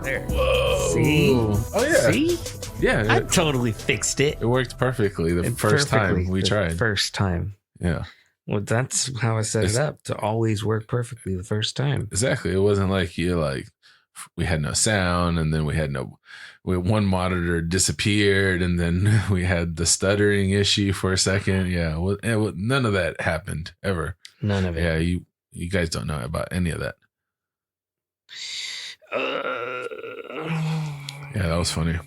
There. Whoa. See? Oh, yeah. See? Yeah. I totally fixed it. It worked perfectly the first time we tried. First time. Yeah. Well, that's how I set it up, to always work perfectly the first time. Exactly. It wasn't like we had no sound, and then we had one monitor disappeared, and then we had the stuttering issue for a second. Yeah. None of that happened ever. None of it. Yeah. You guys don't know about any of that. Yeah, that was funny.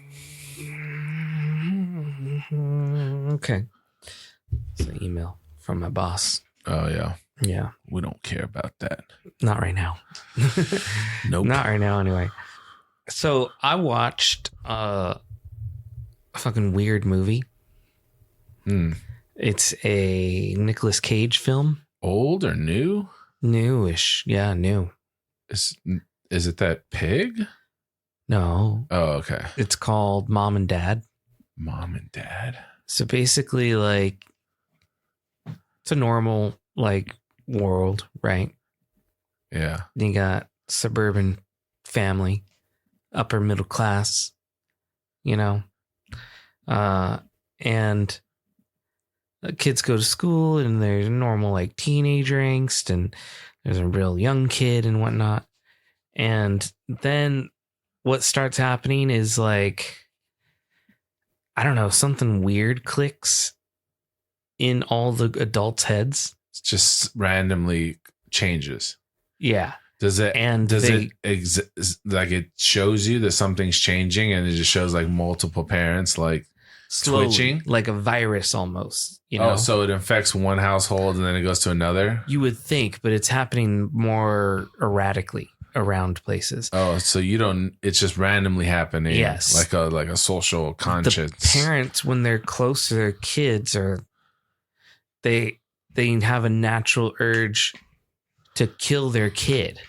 Okay. It's an email from my boss. Oh, yeah. Yeah. We don't care about that. Not right now. Nope. Not right now, anyway. So I watched a fucking weird movie. It's a Nicolas Cage film. Old or new? Newish. Yeah, new. Is it that pig? No. Oh, okay. It's called Mom and Dad. Mom and Dad. So basically, like, it's a normal, like, world, right? Yeah. You got suburban family, upper middle class, you know, and kids go to school, and there's normal, like, teenage angst, and there's a real young kid and whatnot. And then what starts happening is, like, I don't know, something weird clicks in all the adults' heads. It just randomly changes. Yeah. Does it? And does it like it shows you that something's changing, and it just shows like multiple parents like slowly, twitching, like a virus almost. You know? Oh, so it infects one household and then it goes to another. You would think, but it's happening more erratically around places. Oh, so you don't? It's just randomly happening. Yes, like a social conscience. The parents, when they're close to their kids, they have a natural urge to kill their kid.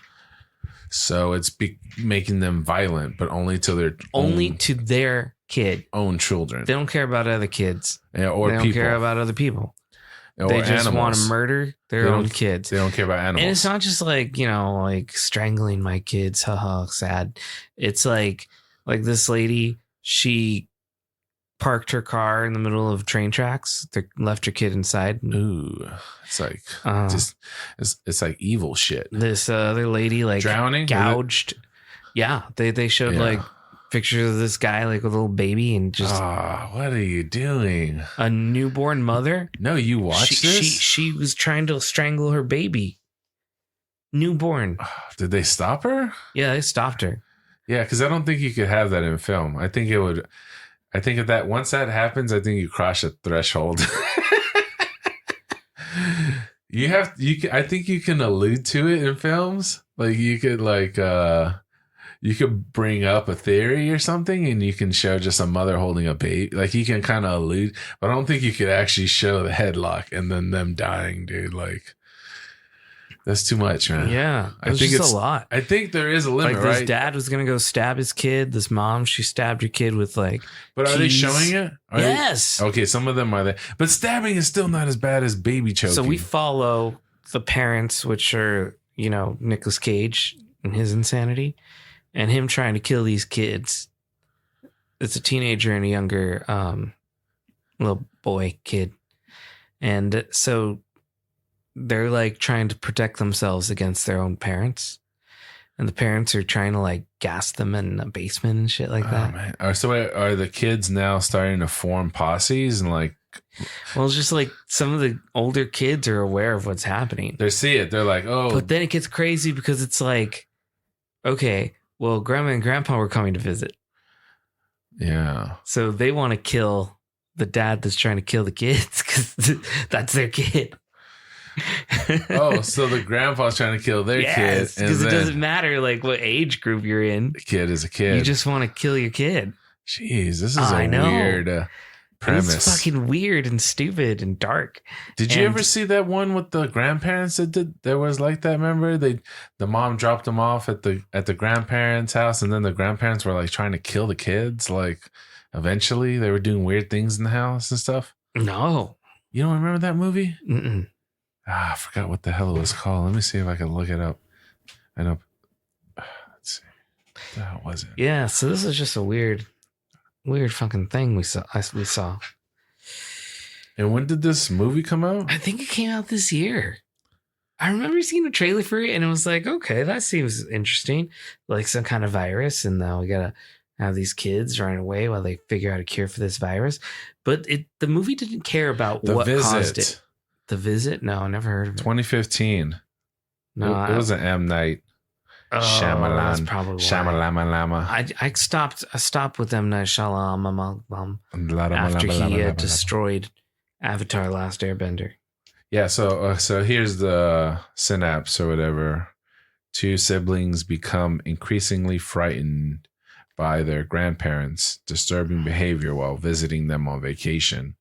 So it's making them violent, but only to their kid, own children. They don't care about other kids. Yeah, or they don't people. care about other people. Or they just animals. want to murder their own kids. They don't care about animals. And it's not just like, like strangling my kids. Haha, sad. It's like this lady, she parked her car in the middle of train tracks. They left her kid inside. Ooh, it's like it's like evil shit. This other lady, like, drowning, gouged. Yeah, they showed like pictures of this guy like with a little baby and just. What are you doing? A newborn mother? No, you watched this? She was trying to strangle her baby. Newborn. Did they stop her? Yeah, they stopped her. Yeah, because I don't think you could have that in film. I think if that once that happens, I think you cross a threshold. I think you can allude to it in films. Like you could bring up a theory or something, and you can show just a mother holding a baby. Like you can kind of allude, but I don't think you could actually show the headlock and then them dying, dude. Like that's too much, man. Yeah, I think it's a lot. I think there is a limit, like right? This dad was gonna go stab his kid. This mom, she stabbed her kid with like. But are they showing it? Yes. Okay, some of them are there, but stabbing is still not as bad as baby choking. So we follow the parents, which are Nicolas Cage and his insanity. And him trying to kill these kids. It's a teenager and a younger little boy kid. And so they're like trying to protect themselves against their own parents. And the parents are trying to like gas them in a basement and shit like that. Man. So are the kids now starting to form posses and like... Well, it's just like some of the older kids are aware of what's happening. They see it. They're like, oh. But then it gets crazy because it's like, okay... Well, grandma and grandpa were coming to visit. Yeah. So they want to kill the dad that's trying to kill the kids because that's their kid. Oh, so the grandpa's trying to kill their kid. Because it doesn't matter like what age group you're in. The kid is a kid. You just want to kill your kid. Jeez, this is weird premise. It's fucking weird and stupid and dark. Did you and- ever see that one with the grandparents that did? There was like that. Remember, the mom dropped them off at the grandparents' house, and then the grandparents were like trying to kill the kids. Like, eventually, they were doing weird things in the house and stuff. No. You don't remember that movie? Mm-mm. I forgot what the hell it was called. Let me see if I can look it up. I know. Let's see. What the hell was it? Yeah, so this is just a weird fucking thing we saw. And when did this movie come out? I think it came out this year. I remember seeing a trailer for it and it was like, okay, that seems interesting. Like some kind of virus, and now we gotta have these kids running away while they figure out a cure for this virus. But the movie didn't care about The what Visit. caused it. The Visit? No, I never heard of it. 2015. No, it was an M. Night. Shyamalan. That's probably why. Shyamalan. I stopped with M. Night Shyamalan after he destroyed Avatar: Last Airbender. Yeah, so here's the synapse or whatever. Two siblings become increasingly frightened by their grandparents' disturbing behavior while visiting them on vacation.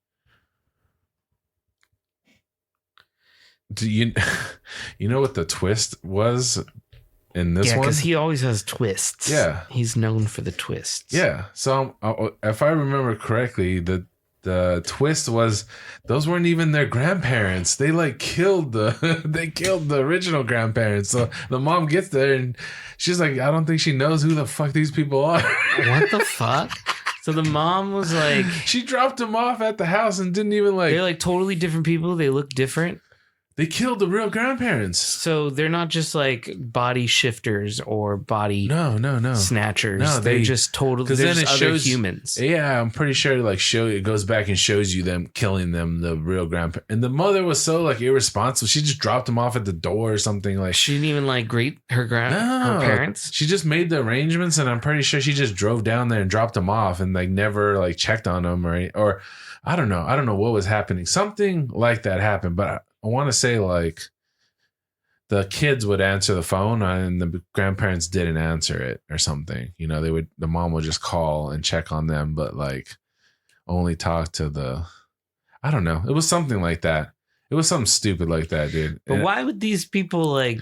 Do you know what the twist was in this one? Yeah, because he always has twists. Yeah. He's known for the twists. Yeah. So if I remember correctly, the twist was those weren't even their grandparents. They like killed the original grandparents. So the mom gets there and she's like, I don't think she knows who the fuck these people are. What the fuck? So the mom was like, she dropped them off at the house and didn't even like. They're like totally different people. They look different. They killed the real grandparents. So they're not just like body shifters or body no snatchers. No, they're just totally because then it other shows humans. Yeah, I'm pretty sure it goes back and shows you them killing them, the real grandparents. And the mother was so like irresponsible. She just dropped them off at the door or something. Like she didn't even like greet her her parents. She just made the arrangements, and I'm pretty sure she just drove down there and dropped them off and like never like checked on them or I don't know what was happening. Something like that happened, but I want to say like the kids would answer the phone and the grandparents didn't answer it or something. You know, the mom would just call and check on them, but like only talk to I don't know. It was something like that. It was something stupid like that, dude. But why would these people like,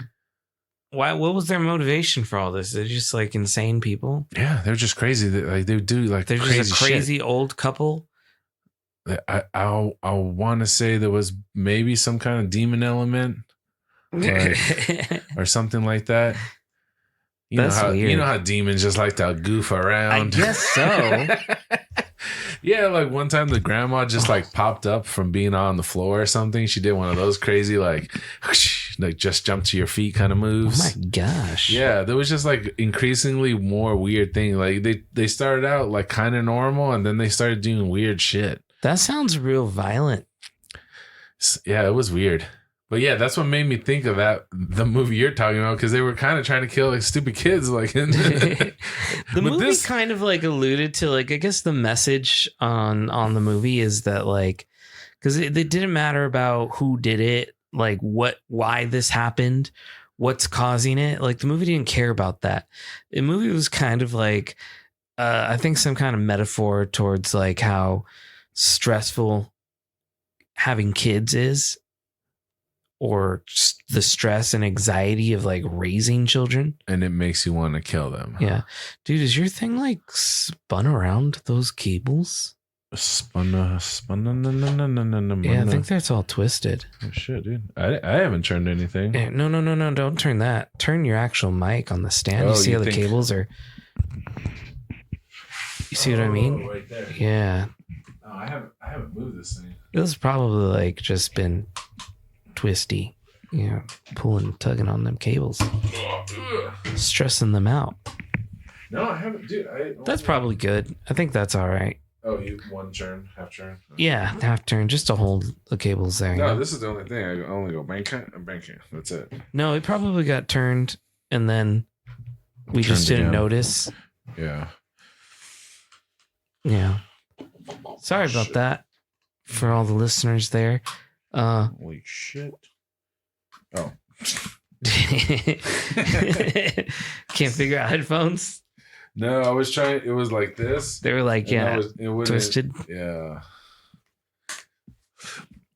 what was their motivation for all this? They're just like insane people. Yeah. They're just crazy. They do like they're crazy just a crazy shit. Old couple. I want to say there was maybe some kind of demon element or something like that. You know how demons just like to goof around. I guess so. Yeah, like one time the grandma just like popped up from being on the floor or something. She did one of those crazy like just jump to your feet kind of moves. Oh my gosh. Yeah, there was just like increasingly more weird things. Like they started out like kind of normal and then they started doing weird shit. That sounds real violent. Yeah, it was weird. But yeah, that's what made me think of the movie you're talking about, because they were kind of trying to kill like stupid kids. Like the movie kind of like alluded to like, I guess the message on the movie is that like, because it didn't matter about who did it, like why this happened, what's causing it. Like the movie didn't care about that. The movie was kind of like, I think some kind of metaphor towards like how stressful having kids is, or the stress and anxiety of like raising children, and it makes you want to kill them. Yeah, dude, is your thing like spun around those cables? Spun. Yeah, I think that's all twisted. Oh shit, dude! I haven't turned anything. Yeah, no, don't turn that. Turn your actual mic on the stand. You see how the cables are? You see what I mean? Right there. Yeah. No, I haven't moved this thing. It's probably like just been twisty, tugging on them cables, stressing them out. No, I haven't, dude. That's probably good. I think that's all right. Oh, you one turn, half turn. Yeah, half turn, just to hold the cables there. No, this is the only thing. I only go banking and banking. That's it. No, it probably got turned, and then we just didn't notice. Yeah. Yeah. Sorry about that for all the listeners there. Holy shit. Oh. Can't figure out headphones? No, I was trying. It was like this. They were like, yeah, it twisted. Yeah.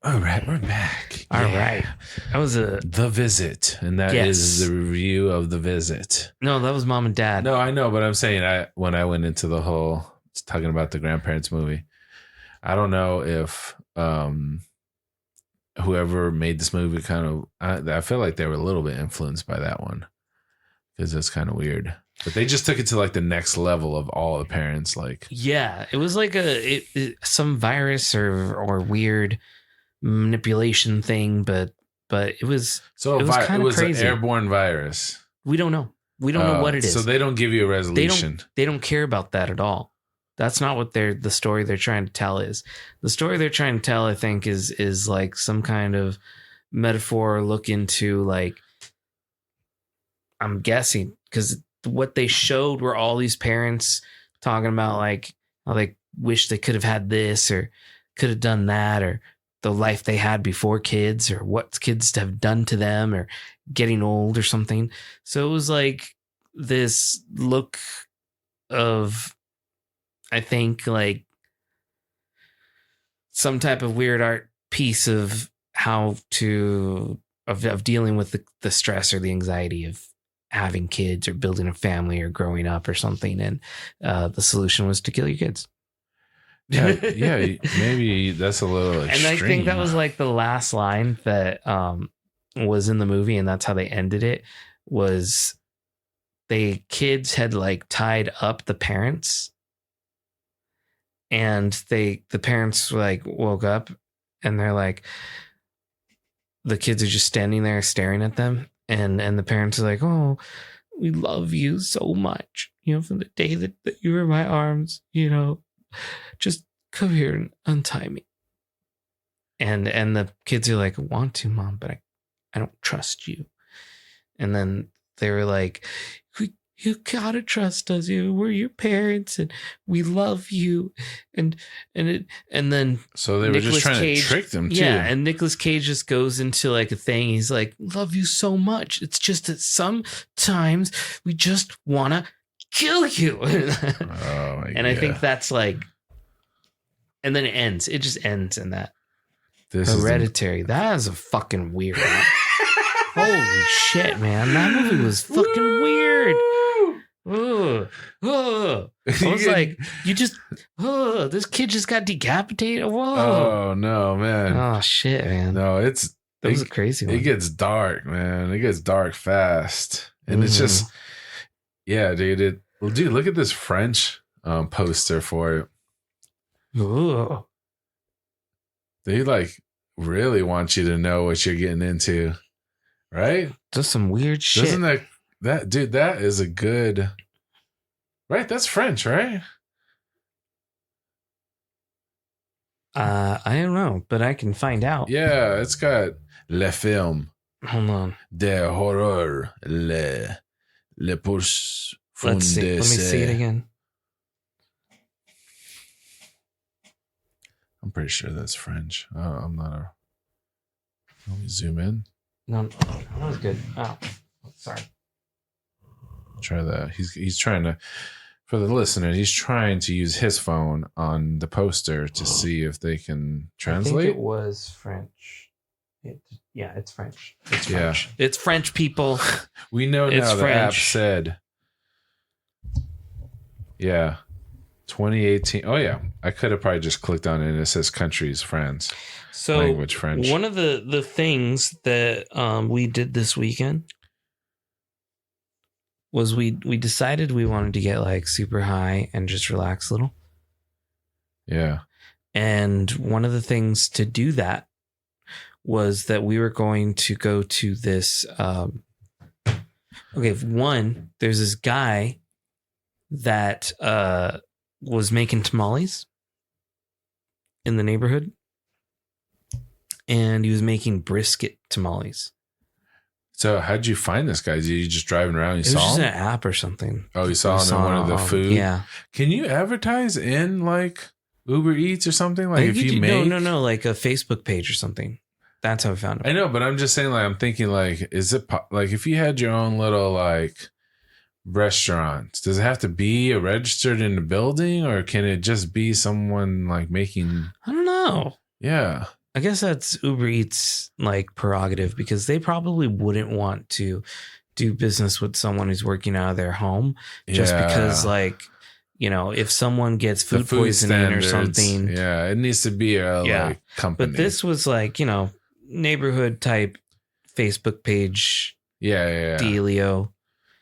All right, we're back. All right. That was The Visit, and that is the review of The Visit. No, that was Mom and Dad. No, I know, but I'm saying when I went into the whole talking about the grandparents movie, I don't know if whoever made this movie I feel like they were a little bit influenced by that one because it's kind of weird. But they just took it to like the next level of all the parents. Like, yeah, it was like some virus or weird manipulation thing, but it was kind of crazy. An airborne virus. We don't know. We don't know what it is. So they don't give you a resolution. They don't care about that at all. That's not what the story they're trying to tell is. The story they're trying to tell, I think, is like some kind of metaphor, look into like, I'm guessing, because what they showed were all these parents talking about like how they wish they could have had this or could have done that, or the life they had before kids, or what kids have done to them, or getting old or something. So it was like this look of, I think, like some type of weird art piece of how to of dealing with the stress or the anxiety of having kids or building a family or growing up or something. And the solution was to kill your kids. Yeah, maybe that's a little extreme. And I think that was like the last line that was in the movie, and that's how they ended it. Was the kids had like tied up the parents, and the parents like woke up, and they're like, the kids are just standing there staring at them, and the parents are like, "Oh, we love you so much, from the day that you were in my arms, just come here and untie me." And the kids are like, "I want to, Mom, but I don't trust you." And then they were like, "You gotta trust us. We're your parents, and we love you." And then so they were just trying to trick them too. Yeah, and Nicolas Cage just goes into like a thing. He's like, "Love you so much. It's just that sometimes we just wanna kill you." And I think that's like, and then it ends. It just ends in that. Hereditary. That is a fucking weird one. Holy shit, man. That movie was fucking weird. I was like, this kid just got decapitated. Whoa. Oh, no, man. Oh, shit, man. No, that was a crazy one. It gets dark, man. It gets dark fast. And it's just, yeah, dude. Well, dude, look at this French poster for it. Ooh. They like really want you to know what you're getting into, right? Just some weird shit. Doesn't that dude, that is a good, right? That's French, right? I don't know, but I can find out. Yeah, it's got Le Film. Hold on. De Horreur. Le Pousse. Let's see. Let me see it again. I'm pretty sure that's French. I'm not a. Let me zoom in. No, that was good. Oh, sorry. Try that. He's trying to, for the listener, he's trying to use his phone on the poster to see if they can translate. I think it was French. It's French. It's French. Yeah. It's French, people. We know now the app said. Yeah. 2018. Oh, yeah. I could have probably just clicked on it and it says countries, France. So language, French. One of the things that we did this weekend was we decided we wanted to get like super high and just relax a little. Yeah. And one of the things to do that was that we were going to go to this. There's this guy that was making tamales in the neighborhood, and he was making brisket tamales. So how'd you find this guy? Did you just driving around? It was just an app or something. Oh, you saw him in one of the food. Yeah. Can you advertise in like Uber Eats or something? Like if you make no, like a Facebook page or something. That's how I found him. I know, but I'm just saying, like, I'm thinking, like, is it like if you had your own little like restaurant, does it have to be registered in the building, or can it just be someone like making? I don't know. Yeah. I guess that's Uber Eats like prerogative because they probably wouldn't want to do business with someone who's working out of their home just because like, you know, if someone gets The food poisoning or standards, something. Yeah, it needs to be a like company. But this was like, you know, neighborhood type Facebook page yeah. dealio.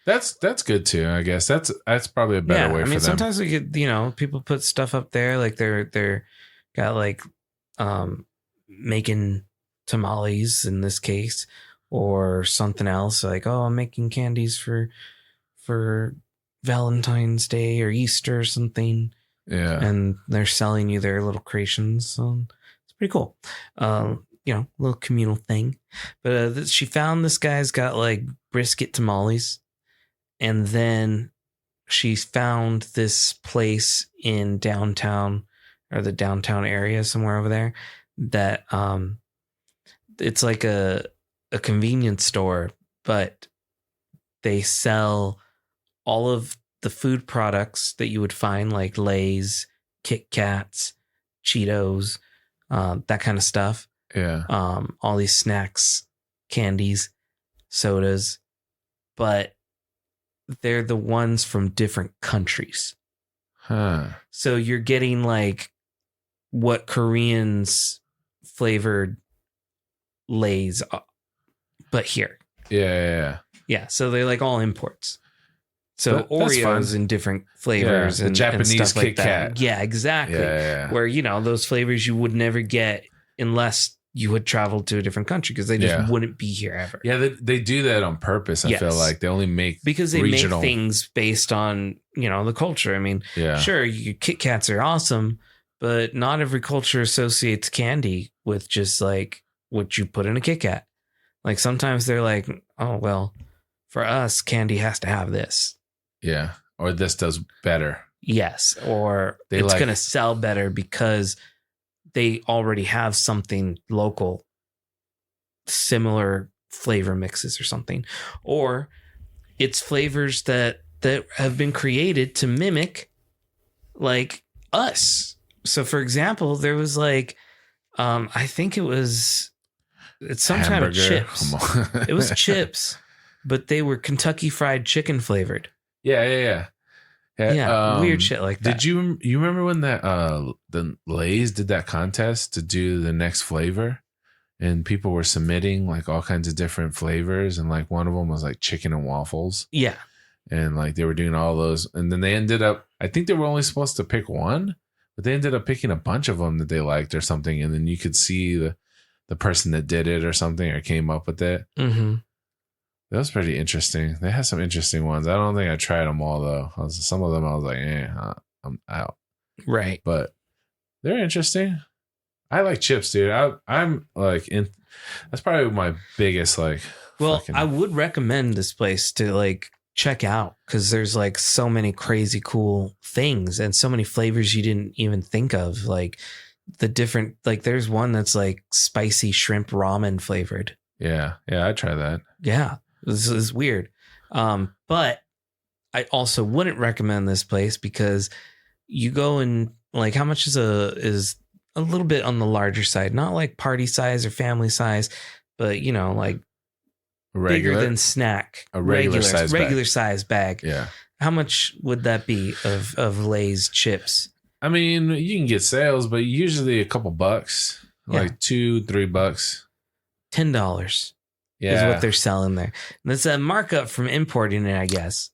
That's good too. I guess that's probably a better way for them. Sometimes we get, you know, people put stuff up there like they're got like making tamales in this case or something else like, oh, I'm making candies for Valentine's Day or Easter or something. Yeah. And they're selling you their little creations. So it's pretty cool. You know, little communal thing. But she found this guy's got like brisket tamales. And then she found this place in downtown or the downtown area somewhere over there that it's like a convenience store, but they sell all of the food products that you would find like Lay's, Kit Kats, Cheetos, that kind of stuff. Yeah. All these snacks, candies, sodas, but they're the ones from different countries. Huh. So you're getting like what Koreans flavored Lay's, but here. Yeah. Yeah. So they're like all imports. So That's Oreos fun. in different flavors Yeah, the and Japanese and stuff like Kit that. Kat. Yeah, exactly. Yeah. Where, you know, those flavors you would never get unless you had traveled to a different country because they just wouldn't be here ever. Yeah, they do that on purpose. I feel like they only make because they regional. make things based on, you know, the culture. I mean, sure, Kit Kats are awesome, but not every culture associates candy with just like what you put in a Kit Kat. Like sometimes they're like, oh, well, for us, candy has to have this. Yeah. Or this does better. Yes. Or it's going to sell better because they already have something local, similar flavor mixes or something. Or it's flavors that have been created to mimic like us. So for example, there was like, I think it's some kind of chips. It was chips, but they were Kentucky Fried Chicken flavored. Yeah. Weird shit like that. Did you remember when that the Lay's did that contest to do the next flavor, and people were submitting like all kinds of different flavors, and like one of them was like chicken and waffles. Yeah, and like they were doing all those, and then they ended up. I think they were only supposed to pick one, but they ended up picking a bunch of them that they liked or something, and then you could see the person that did it or something or came up with it. Mm-hmm. That was pretty interesting. They had some interesting ones. I don't think I tried them all though. Some of them I was like, I'm out. Right. But they're interesting. I like chips, dude. I'm like that's probably my biggest like. Well, I would recommend this place to like check out because there's like so many crazy cool things and so many flavors you didn't even think of. Like the different, like there's one that's like spicy shrimp ramen flavored. Yeah, I'd try that. Yeah. This is weird. But I also wouldn't recommend this place because you go and like how much is a little bit on the larger side, not like party size or family size, but you know, like bigger than snack, a regular size bag. Yeah. How much would that be of Lay's chips? I mean, you can get sales, but usually a couple bucks, like $2-3, $10. Is what they're selling there. And that's a markup from importing it, I guess.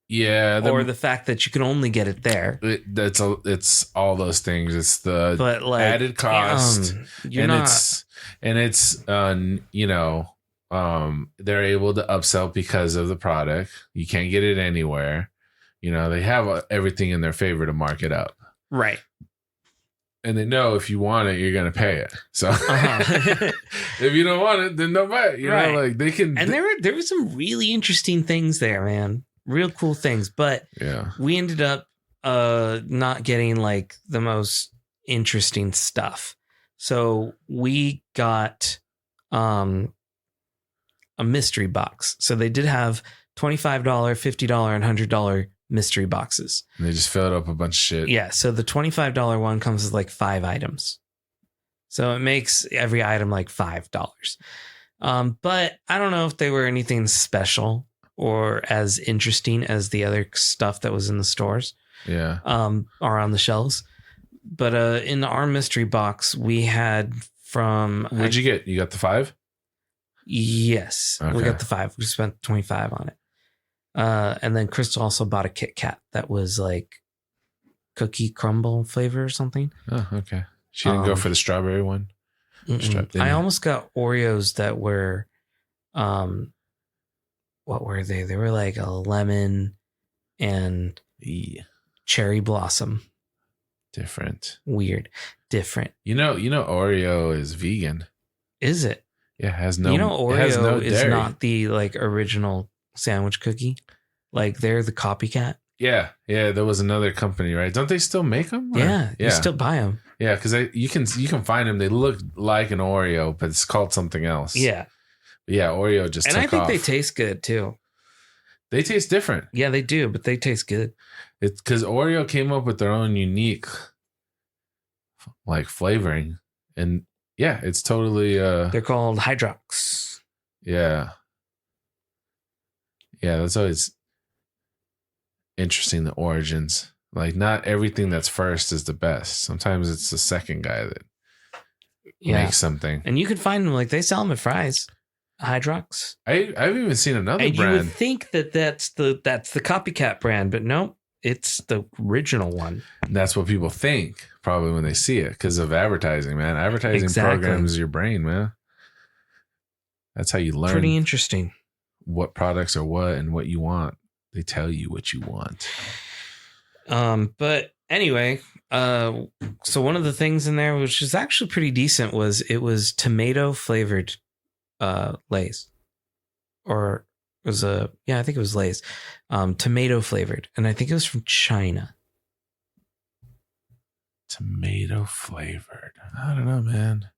Yeah. Or the fact that you can only get it there. It's all those things. It's the added cost. They're able to upsell because of the product. You can't get it anywhere. You know, they have everything in their favor to mark it up. Right. And they know if you want it, you're going to pay it. So if you don't want it, then don't buy it. You know, like they can. And there were some really interesting things there, man. Real cool things. But we ended up not getting like the most interesting stuff. So we got a mystery box. So they did have $25, $50, and $100 mystery boxes. And they just filled up a bunch of shit. Yeah. So the $25 one comes with like 5 items. So it makes every item like $5. But I don't know if they were anything special or as interesting as the other stuff that was in the stores. Yeah. Or on the shelves. But in our mystery box, we had from... What'd you get? You got the 5? Yes. Okay. We got the 5. We spent $25 on it. And then Crystal also bought a Kit Kat that was like cookie crumble flavor or something. Oh, okay. She didn't go for the strawberry one? I almost got Oreos that were... what were they? They were like a lemon and cherry blossom. Different. Weird. Different. You know, Oreo is vegan. Is it? Yeah, it has no. Oreo is not the like original sandwich cookie. Like they're the copycat. Yeah. There was another company, right? Don't they still make them? Yeah, you still buy them. Yeah, because you can find them. They look like an Oreo, but it's called something else. Yeah. Yeah, Oreo just. And I think they taste good too. They taste different. Yeah, they do, but they taste good. It's because Oreo came up with their own unique, like flavoring, and yeah, it's totally. They're called Hydrox. Yeah. That's always interesting. The origins, like not everything that's first is the best. Sometimes it's the second guy that makes something, and you can find them like they sell them at Fry's. Hydrox. I've even seen another and brand. You would think that's the copycat brand, but no, it's the original one. That's what people think probably when they see it because of advertising, man. Advertising programs your brain, man. That's how you learn. Pretty interesting. What products are what and what you want. They tell you what you want. But anyway, so one of the things in there, which is actually pretty decent, was tomato flavored Lay's, or it was I think it was Lay's, tomato flavored, and I think it was from China. Tomato flavored. I don't know, man.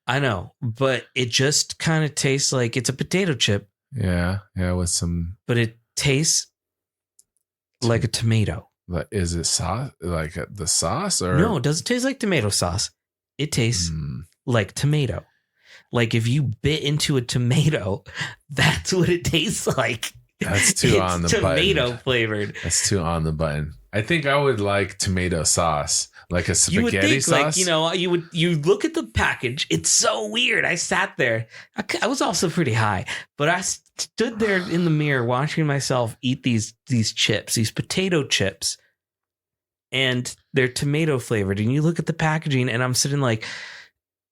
I know, but it just kind of tastes like it's a potato chip. Yeah, with some, but it tastes like a tomato. But is it sauce? Like the sauce, or no? It doesn't taste like tomato sauce. It tastes like tomato. Like if you bit into a tomato, that's what it tastes like. That's too on the button. Tomato flavored. That's too on the button. I think I would like tomato sauce, like a spaghetti you would think, sauce. Like, you look at the package. It's so weird. I sat there. I was also pretty high, but I stood there in the mirror watching myself eat these chips, these potato chips, and they're tomato flavored. And you look at the packaging, and I'm sitting like,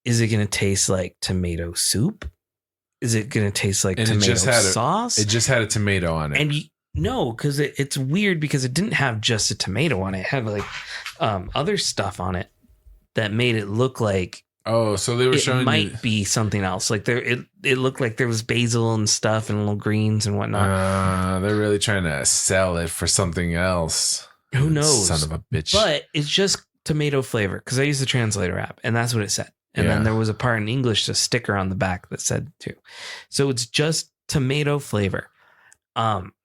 is it going to taste like tomato soup? Is it going to taste like tomato sauce? It just had a tomato on it. And no, because it's weird because it didn't have just a tomato on it. It had like other stuff on it that made it look like so they were showing might be something else. Like it looked like there was basil and stuff and little greens and whatnot. They're really trying to sell it for something else. Who knows? Son of a bitch. But it's just tomato flavor because I used the translator app and that's what it said. And then there was a part in English, a sticker on the back that said too. So it's just tomato flavor.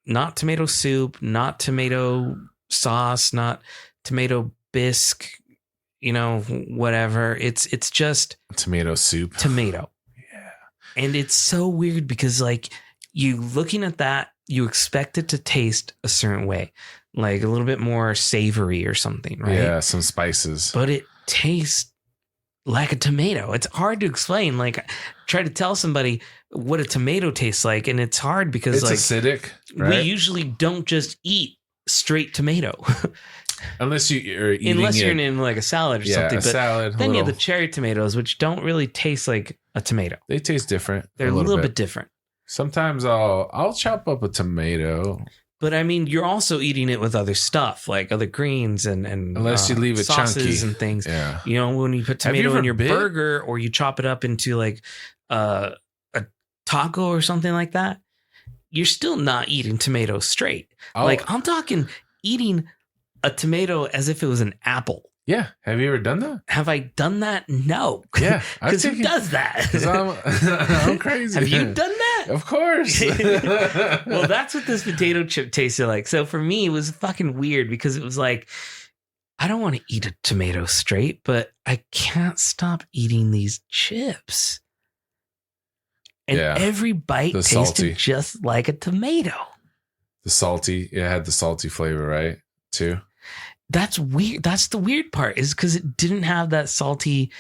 Not tomato soup, not tomato sauce, not tomato bisque, whatever. It's just tomato soup. Tomato. Yeah. And it's so weird because like you looking at that, you expect it to taste a certain way, like a little bit more savory or something, right? Yeah, some spices. But it tastes like a tomato. It's hard to explain. Like try to tell somebody what a tomato tastes like. And it's hard because it's acidic, right? We usually don't just eat straight tomato. Unless you're eating you're in like a salad or something. A salad. Then you have the cherry tomatoes, which don't really taste like a tomato. They taste different. They're a little bit different. Sometimes I'll chop up a tomato. But I mean, you're also eating it with other stuff, like other greens and unless you leave it sauces chunky and things. Yeah. When you put tomato in your burger or you chop it up into like a taco or something like that, you're still not eating tomato straight. Like I'm talking eating a tomato as if it was an apple. Yeah. Have you ever done that? Have I done that? No. Yeah. Because who does that? Because I'm crazy. Have you done that? Of course. Well, that's what this potato chip tasted like. So for me, it was fucking weird because it was like I don't want to eat a tomato straight, but I can't stop eating these chips. And Yeah. every bite The tasted salty. just like a tomato. The salty, it had the salty flavor, right? Too. That's weird. That's the weird part, is because it didn't have that salty,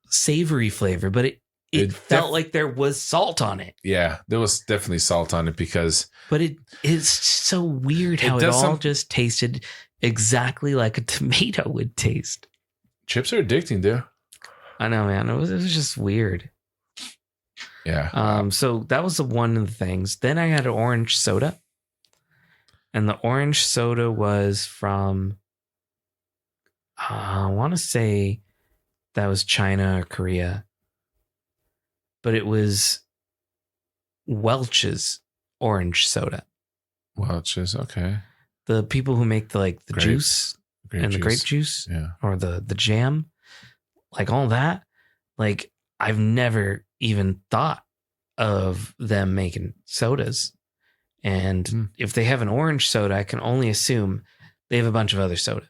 savory flavor, but it felt like there was salt on it. Yeah, there was definitely salt on it because. But it's so weird how it all just tasted exactly like a tomato would taste. Chips are addicting, dude. I know, man. It was just weird. Yeah. So that was one of the things. Then I had an orange soda. And the orange soda was from, I want to say that was China or Korea. But it was Welch's orange soda. Welch's, okay. The people who make the juice and the grape juice, yeah, or the jam, like all that. Like, I've never even thought of them making sodas. And if they have an orange soda, I can only assume they have a bunch of other soda.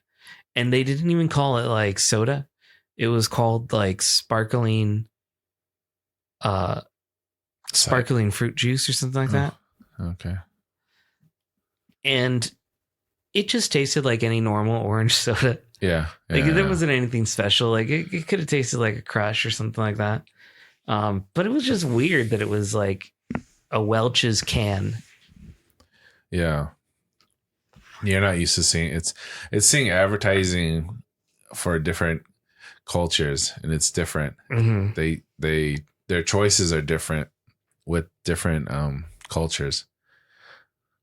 And they didn't even call it like soda. It was called like sparkling fruit juice or something like that. Okay. And it just tasted like any normal orange soda. Yeah. Like there wasn't anything special. Like it could have tasted like a Crush or something like that. But it was just weird that it was like a Welch's can. Yeah. You're not used to seeing it's seeing advertising for different cultures, and it's different. Mm-hmm. Their choices are different with different cultures,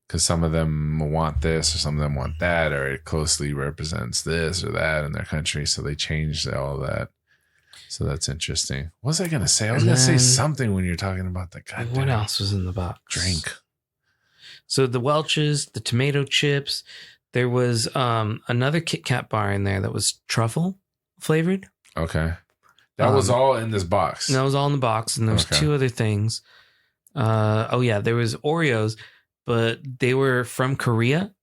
because some of them want this or some of them want that, or it closely represents this or that in their country, so they changed all that. So that's interesting. What was I gonna say? I was gonna say something when you're talking about the goddamn. What else was in the box? Drink. So the Welch's, the tomato chips. There was another Kit Kat bar in there that was truffle flavored. Okay. That was all in this box. That was all in the box. And there was two other things. There was Oreos, but they were from Korea.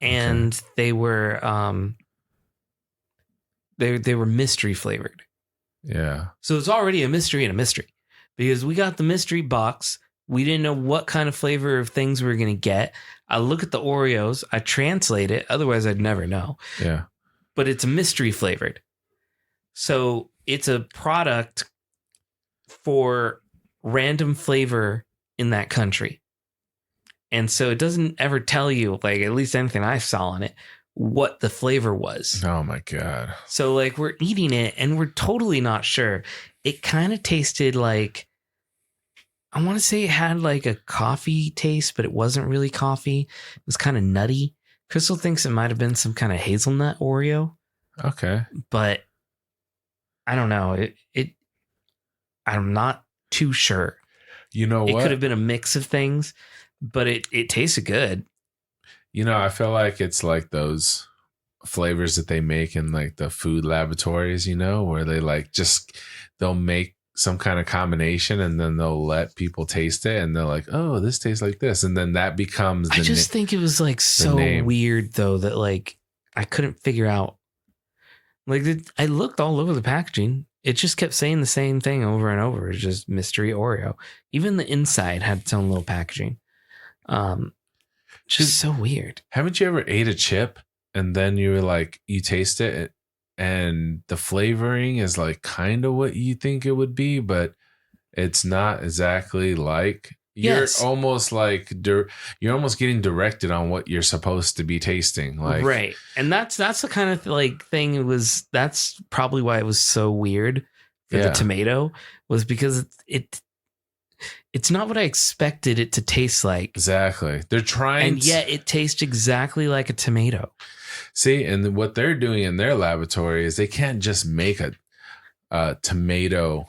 And they were they were mystery flavored. Yeah. So it's already a mystery in a mystery, because we got the mystery box. We didn't know what kind of flavor of things we were going to get. I look at the Oreos, I translate it. Otherwise, I'd never know. Yeah. But it's a mystery flavored. So it's a product for random flavor in that country. And so it doesn't ever tell you, like, at least anything I saw on it, what the flavor was. Oh my God. So like we're eating it and we're totally not sure. It kind of tasted like, I want to say it had like a coffee taste, but it wasn't really coffee. It was kind of nutty. Crystal thinks it might have been some kind of hazelnut Oreo. Okay. But I don't know. I'm not too sure. You know what? It could have been a mix of things, but it tasted good. You know, I feel like it's like those flavors that they make in like the food laboratories, you know, where they like they'll make some kind of combination and then they'll let people taste it and they're like, oh, this tastes like this. And then that becomes I just think it was like so weird though, that like I couldn't figure out. Like I looked all over the packaging. It just kept saying the same thing over and over. It's just mystery Oreo. Even the inside had its own little packaging. Just so weird. Haven't you ever ate a chip and then you were like, you taste it and the flavoring is like kind of what you think it would be, but it's not exactly like. Yes. You're almost like you're almost getting directed on what you're supposed to be tasting, like, right. And that's the kind of like thing that's probably why it was so weird for the tomato, was because it's not what I expected it to taste like. Exactly. They're trying, and yet it tastes exactly like a tomato. See, and what they're doing in their laboratory is they can't just make a tomato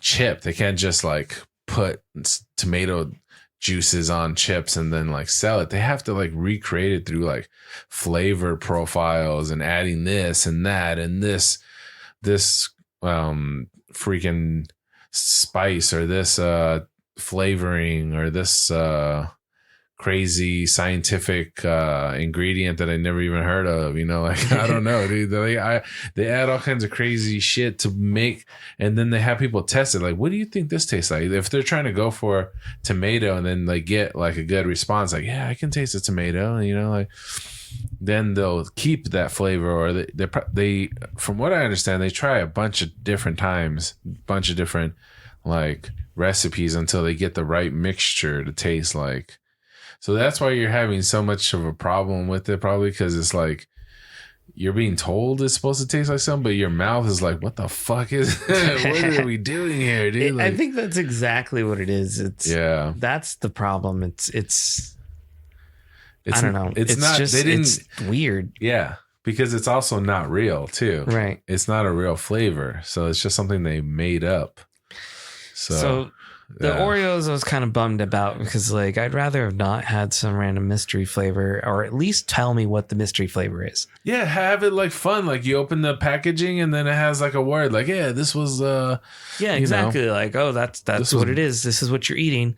chip. They can't just like put tomato juices on chips and then like sell it. They have to like recreate it through like flavor profiles and adding this and that and this freaking spice or this flavoring or this crazy scientific ingredient that I never even heard of. Like I don't know, dude. They add all kinds of crazy shit to make, and then they have people test it. Like, what do you think this tastes like? If they're trying to go for tomato and then they get like a good response, like, yeah, I can taste a tomato, like then they'll keep that flavor, or they from what I understand, they try a bunch of different times, bunch of different like recipes until they get the right mixture to taste like. So that's why you're having so much of a problem with it, probably because it's like you're being told it's supposed to taste like something, but your mouth is like, what the fuck is what are we doing here, dude? Like, I think that's exactly what it is. That's the problem. It's I don't know. It's not just, they didn't, it's weird. Yeah, because it's also not real too. Right. It's not a real flavor, so it's just something they made up. So the Oreos I was kind of bummed about, because like I'd rather have not had some random mystery flavor, or at least tell me what the mystery flavor is. Yeah, have it like fun. Like you open the packaging and then it has like a word like, yeah, this was yeah, exactly. Like, oh, that's what it is. This is what you're eating.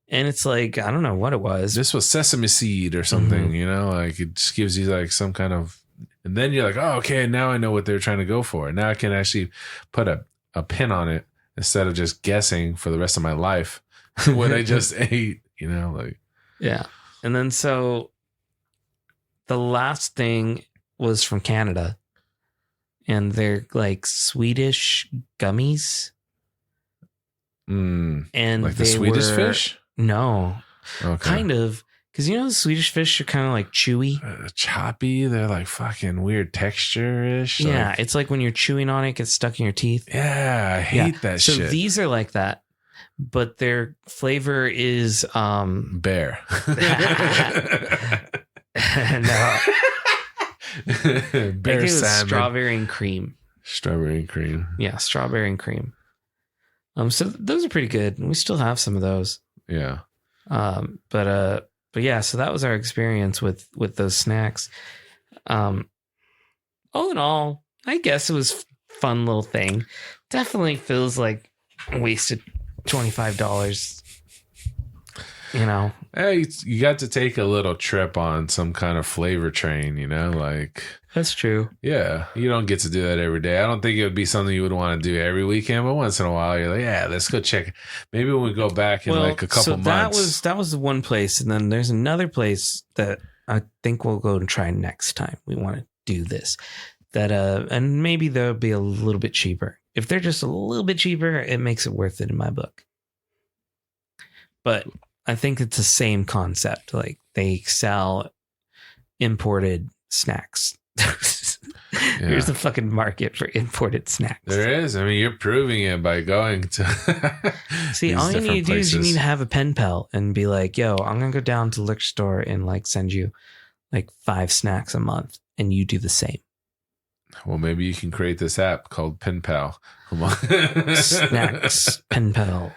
And it's like, I don't know what it was. This was sesame seed or something, like it just gives you like some kind of, and then you're like, oh, okay, now I know what they're trying to go for. Now I can actually put a pin on it instead of just guessing for the rest of my life what I just ate, like. Yeah. And then so the last thing was from Canada, and they're like Swedish gummies. And like the they Swedish were, fish? No. Okay. Kind of. Because the Swedish fish are kind of like chewy. Choppy. They're like fucking weird texture-ish. Yeah. Like, it's like when you're chewing on it, it gets stuck in your teeth. yeah. I hate that so shit. So these are like that, but their flavor is bear. No. Bear salmon. Strawberry and cream. Strawberry and cream. Yeah, strawberry and cream. So those are pretty good, and we still have some of those. Yeah. But yeah, so that was our experience with those snacks. All in all, I guess it was a fun little thing. Definitely feels like wasted $25. Hey, you got to take a little trip on some kind of flavor train, like. That's true. Yeah, you don't get to do that every day. I don't think it would be something you would want to do every weekend, but once in a while, you're like, yeah, let's go check. Maybe when we go back in like a couple months. That was the one place, and then there's another place that I think we'll go and try next time. We want to do this. And maybe they'll be a little bit cheaper. If they're just a little bit cheaper, it makes it worth it in my book. But I think it's the same concept. Like they sell imported snacks. Here's the fucking market for imported snacks. There is. I mean, you're proving it by going to see, all you need to do is you need to have a pen pal and be like, yo, I'm gonna go down to the liquor store and like send you like 5 snacks a month, and you do the same. Well, maybe you can create this app called Pen Pal. Come on. Snacks Pen Pal.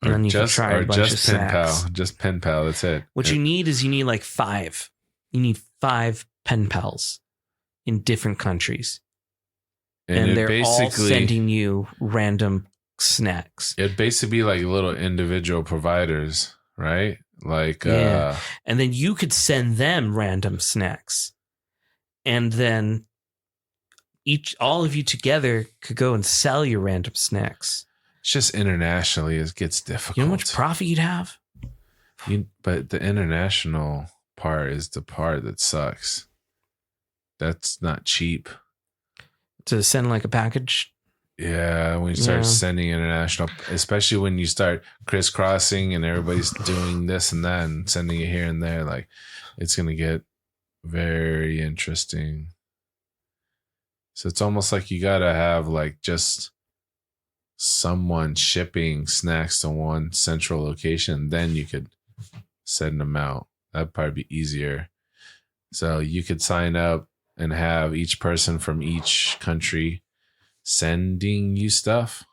And then you can try a bunch of snacks. Just Pen Pal. That's it. What you need is like 5. You need 5 pen pals in different countries, and they're all sending you random snacks. It'd basically be like little individual providers, right? Like, and then you could send them random snacks, and then all of you together could go and sell your random snacks. It's just internationally, it gets difficult. You know how much profit you'd have? But the international part is the part that sucks. That's not cheap. To send like a package? Yeah, when you start sending international, especially when you start crisscrossing and everybody's doing this and that and sending it here and there, like it's going to get very interesting. So it's almost like you got to have like just someone shipping snacks to one central location. Then you could send them out. That'd probably be easier. So you could sign up and have each person from each country sending you stuff,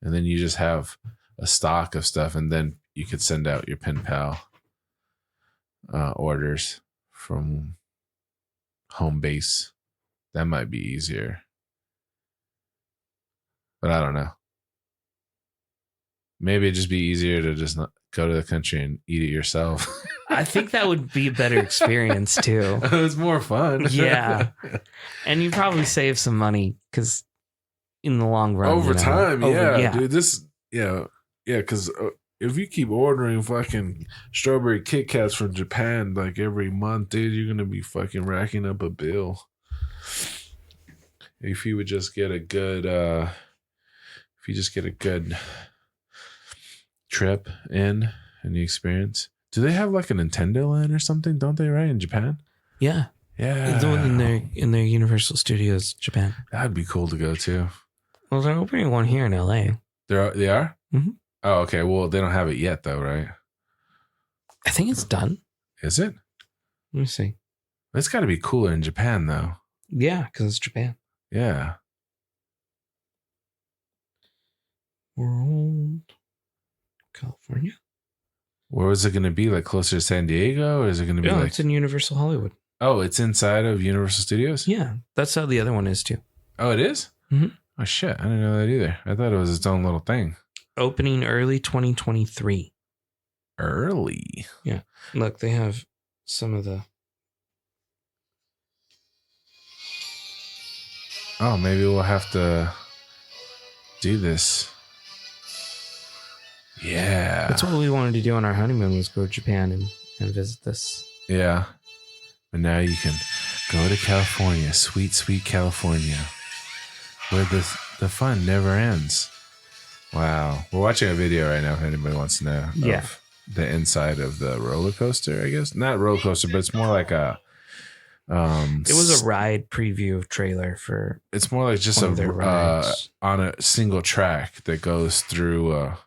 and then you just have a stock of stuff, and then you could send out your pen pal orders from home base. That might be easier, but I don't know. Maybe it'd just be easier to just not go to the country and eat it yourself. I think that would be a better experience too. It's more fun. Yeah. And you probably save some money because in the long run, Over time, yeah. dude. Because if you keep ordering fucking strawberry Kit Kats from Japan like every month, dude, you're gonna be fucking racking up a bill. If you would just get a good, trip in the experience. Do they have like a Nintendo Land or something? Don't they? Right in Japan? Yeah. Yeah. The one in their Universal Studios, Japan. That'd be cool to go to. Well, they're opening one here in LA. They are? Mhm. Oh, okay. Well, they don't have it yet, though, right? I think it's done. Is it? Let me see. It's got to be cooler in Japan, though. Yeah, because it's Japan. Yeah. World, California. Where was it going to be? Like closer to San Diego, or is it going to be No, like? it's in Universal Hollywood. Oh, it's inside of Universal Studios. Yeah, that's how the other one is too. Oh, it is? Mhm. Oh shit! I didn't know that either. I thought it was its own little thing. Opening early 2023. Early. Yeah. Look, they have some of the. Oh, maybe we'll have to do this. Yeah. That's what we wanted to do on our honeymoon was go to Japan and visit this. Yeah. But now you can go to California, sweet, sweet California, where the fun never ends. Wow. We're watching a video right now if anybody wants to know. Yeah. Of the inside of the roller coaster, I guess. Not roller coaster, but it's more like a... It was a ride preview trailer for... It's more like just one of their rides. On a single track that goes through a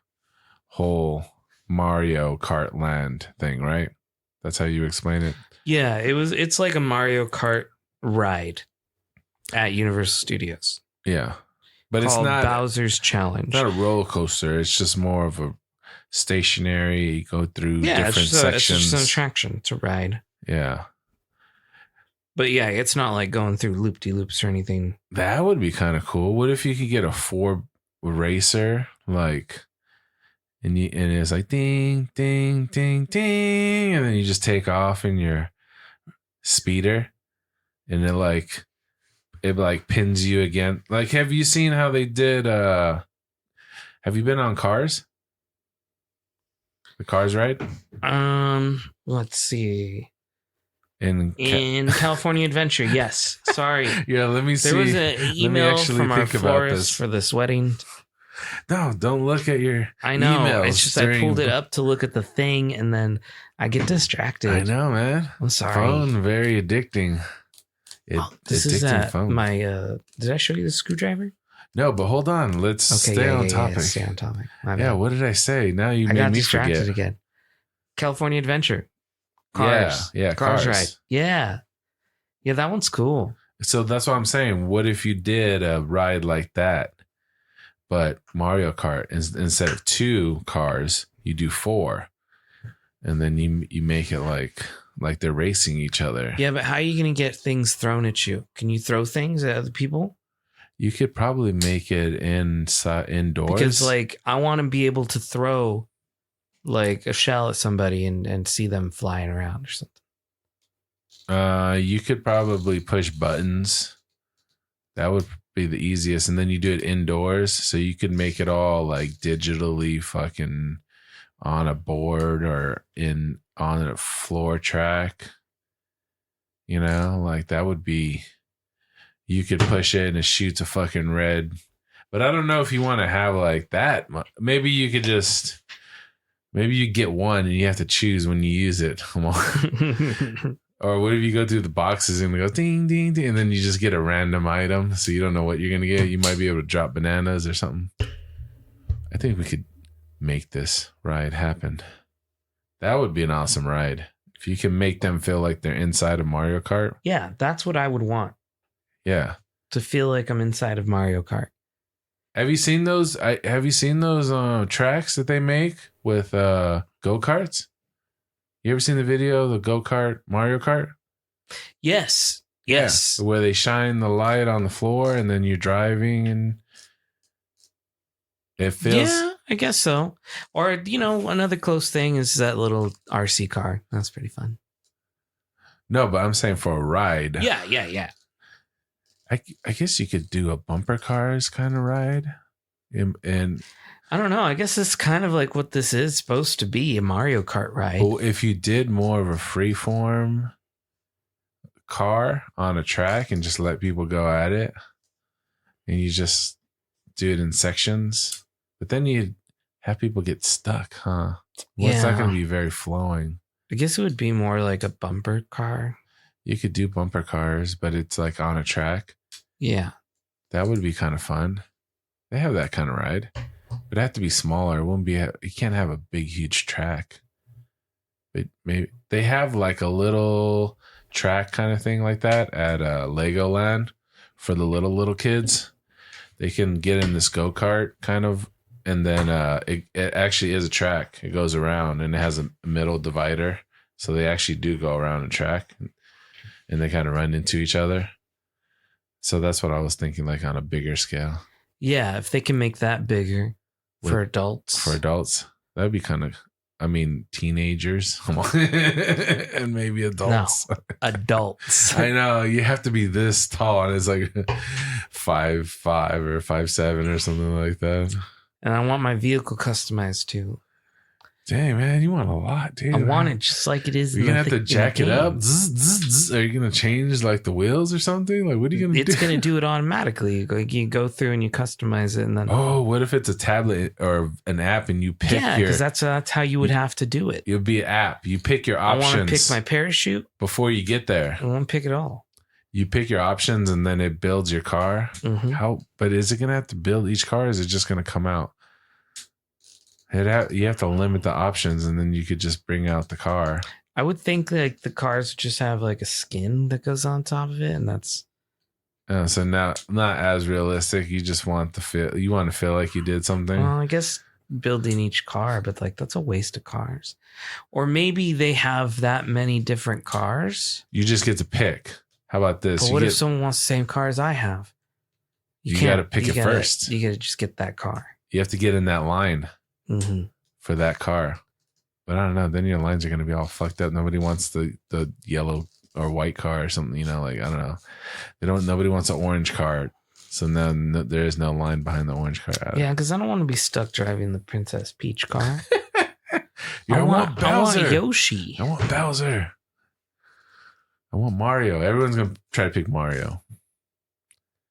whole Mario Kart land thing, right? That's how you explain it? Yeah, it's like a Mario Kart ride at Universal Studios. Yeah. But Called it's not Bowser's Challenge. not a roller coaster. It's just more of a stationary, you go through different sections. It's just an attraction. It's a ride. Yeah. But yeah, it's not like going through loop-de-loops or anything. That would be kind of cool. What if you could get a 4 racer, like, and it's like ding, ding, ding, ding, and then you just take off in your speeder, and it like pins you again. Like, have you seen how they did? Have you been on Cars? The Cars ride? Let's see. In California Adventure, yes. Sorry. Yeah, let me see. There was an email from our think about florist this. for this wedding. No, don't look at your I know. emails It's just during- I pulled it up to look at the thing and then I get distracted. I know, man. I'm sorry. Phone, very addicting. This is my did I show you the screwdriver? No, but hold on. Let's stay on topic. Yeah, stay on topic. My Yeah, bad. what did I say? Now you I made got me distracted forget. again. California Adventure. Cars. Yeah, Cars Cars. ride. Yeah. Yeah, that one's cool. So that's what I'm saying. What if you did a ride like that, but Mario Kart, instead of 2 cars, you do 4, and then you make it like they're racing each other. Yeah, but how are you going to get things thrown at you? Can you throw things at other people? You could probably make it indoors. Because like I want to be able to throw like a shell at somebody and see them flying around or something. You could probably push buttons. That would be the easiest. And then you do it indoors. So you could make it all like digitally fucking on a board or on a floor track. You know, like that would be, you could push it and it shoots a fucking red. But I don't know if you want to have like that. Maybe you could just, maybe you get one and you have to choose when you use it. Or what if you go through the boxes and it goes ding, ding, ding, and then you just get a random item, so you don't know what you're going to get. You might be able to drop bananas or something. I think we could make this ride happen. That would be an awesome ride. If you can make them feel like they're inside of Mario Kart. Yeah, that's what I would want. Yeah. To feel like I'm inside of Mario Kart. Have you seen those? Have you seen those tracks that they make with go-karts? You ever seen the video of the go-kart Mario Kart? Yes. Yeah, where they shine the light on the floor and then you're driving, and It feels Yeah, I guess so. Or, another close thing is that little RC car. That's pretty fun. no, but I'm saying for a ride. Yeah. I guess you could do a bumper cars kind of ride. And I don't know. I guess it's kind of like what this is supposed to be, a Mario Kart ride. well, if you did more of a free form car on a track and just let people go at it, and you just do it in sections, but then you'd have people get stuck, huh? Well, it's not Yeah. going to be very flowing. I guess it would be more like a bumper car. You could do bumper cars, but it's like on a track. Yeah. That would be kind of fun. They have that kind of ride. It'd have to be smaller. It wouldn't be. You can't have a big, huge track. But maybe they have like a little track kind of thing like that at Legoland for the little kids. They can get in this go-kart kind of, and then it actually is a track. It goes around and it has a middle divider, so they actually do go around a track, and they kind of run into each other. So that's what I was thinking, like on a bigger scale. Yeah, if they can make that bigger for With- adults. For adults, that'd be kind of. I mean, teenagers and maybe adults. Adults. I know you have to be this tall, and it's like 5'5" or 5'7" or something like that. And I want my vehicle customized too. Dang, man, you want a lot, dude. I want it just like it is. You're in gonna the have to jack it game. up. Zzz, zzz, zzz. Are you gonna change like the wheels or something? Like, what are you gonna do? It's going to do it automatically. You go through and you customize it, and then Oh, what if it's a tablet or an app, and you pick yeah, your? because that's how you would have to do it. It'll be an app. You pick your I options. want to pick my parachute. before you get there. I want to pick it all. You pick your options, and then it builds your car. Mhm. How? But is it gonna have to build each car? Or is it just gonna come out? You have to limit the options, and then you could just bring out the car. I would think like the cars just have like a skin that goes on top of it, and that's So now, not as realistic. You just want the feel. You want to feel like you did something. well, I guess building each car, but like that's a waste of cars. Or maybe they have that many different cars. You just get to pick. How about this? But You what if get- someone wants the same car as I have? You can't- gotta pick it first. You gotta just get that car. you have to get in that line Mm-hmm. for that car. But I don't know. Then your lines are going to be all fucked up. Nobody wants the yellow or white car or something. You know, like I don't know. Nobody wants an orange car. So then there is no line behind the orange car. Yeah, because I don't want to be stuck driving the Princess Peach car. I want Bowser. I want Yoshi. I want Bowser. I want Mario. Everyone's going to try to pick Mario.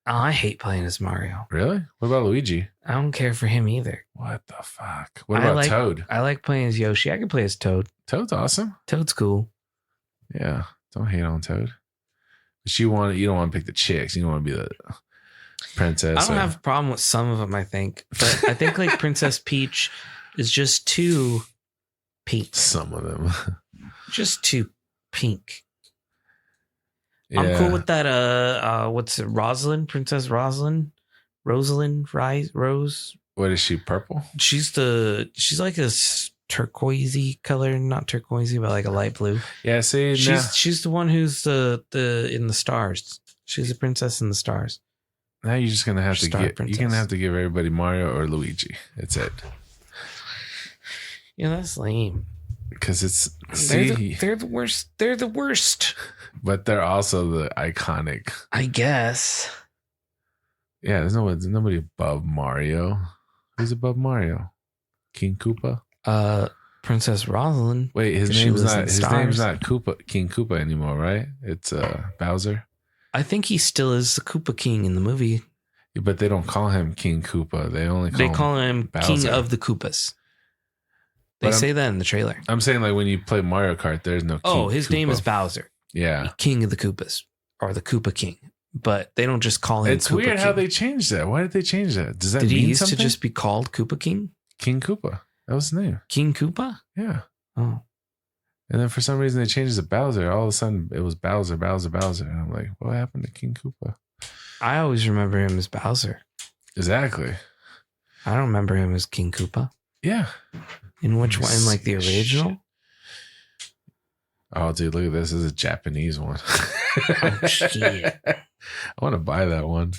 Oh, I hate playing as Mario. Really? What about Luigi? I don't care for him either. What the fuck? What I about like- Toad? I like playing as Yoshi. I can play as Toad. Toad's awesome. Toad's cool. Yeah. Don't hate on Toad. But you don't want to pick the chicks. You don't want to be the princess. I don't have a problem with some of them, I think. But I think like Princess Peach is just too pink. some of them. Just too pink. Yeah. I'm cool with that. What's it? Rosalind? Princess Rosalind? Rosalind? Rose? What is she? Purple? She's like a turquoisey color, not turquoisey, but like a light blue. Yeah. See, She's the one who's the in the stars. She's a princess in the stars. now you're just gonna have to Star get. princess. You're gonna have to give everybody Mario or Luigi. That's it. Yeah, that's lame. Because it's They're the worst. They're the worst. but they're also the iconic. I guess. Yeah, there's nobody above Mario. Who's above Mario? King Koopa. Princess Rosalind. Wait, his 'Cause she name's lives in not. His stars. name's not Koopa. King Koopa anymore, right? It's Bowser. I think he still is the Koopa King in the movie. But they don't call him King Koopa. They only Call him King Bowser. of the Koopas. They But say that in the trailer. I'm saying like when you play Mario Kart, there's no. King Oh, his name Koopa. is Bowser, Yeah. King of the Koopas, or the Koopa King. But they don't just call him. It's Koopa weird King. how they changed that. Why did they change that? Does that Did he mean used something? to just be called Koopa King? King Koopa. That was his name. King Koopa? Yeah. Oh, And then for some reason they changed it to Bowser. All of a sudden it was Bowser. And I'm like, what happened to King Koopa? I always remember him as Bowser. Exactly. I don't remember him as King Koopa. Yeah. In which one? In like the original? Oh, dude, look at this. This is a Japanese one. Oh, shit. I want to buy that one.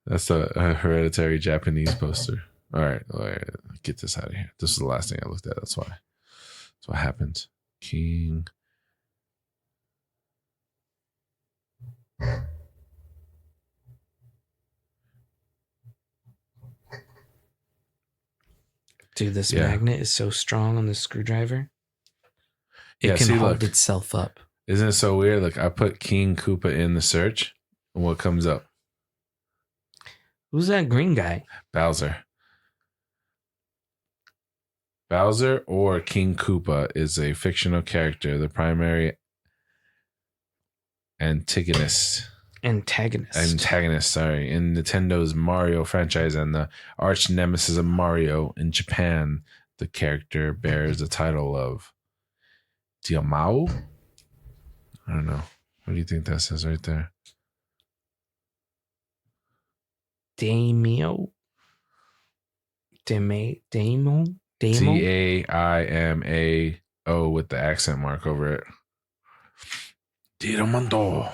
That's a hereditary Japanese poster. All right, get this out of here. This is the last thing I looked at. That's why. That's what happens. King. Dude, this Yeah. magnet is so strong on the screwdriver. It Yeah, can see, hold look. itself up. Isn't it so weird? Like I put King Koopa in the search, and what comes up? Who's that green guy? Bowser. Bowser or King Koopa is a fictional character, the primary antagonist, in Nintendo's Mario franchise and the arch nemesis of Mario. In Japan, the character bears the title of Diamao. I don't know. What do you think that says right there? Daimyo. Daimyo. Daimao with the accent mark over it. Diamando.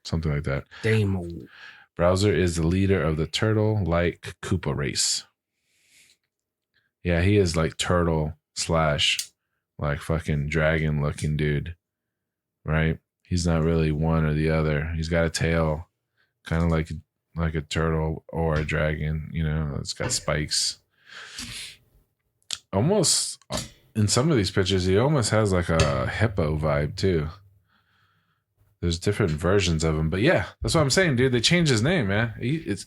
Something like that. Daimyo. Bowser is the leader of the turtle-like Koopa race. Yeah, he is like turtle / like fucking dragon looking dude. Right? He's not really one or the other. He's got a tail, kind of like a turtle or a dragon, you know, it's got spikes. Almost in some of these pictures, he almost has like a hippo vibe too. There's different versions of him, but yeah, that's what I'm saying, dude. They changed his name, man. It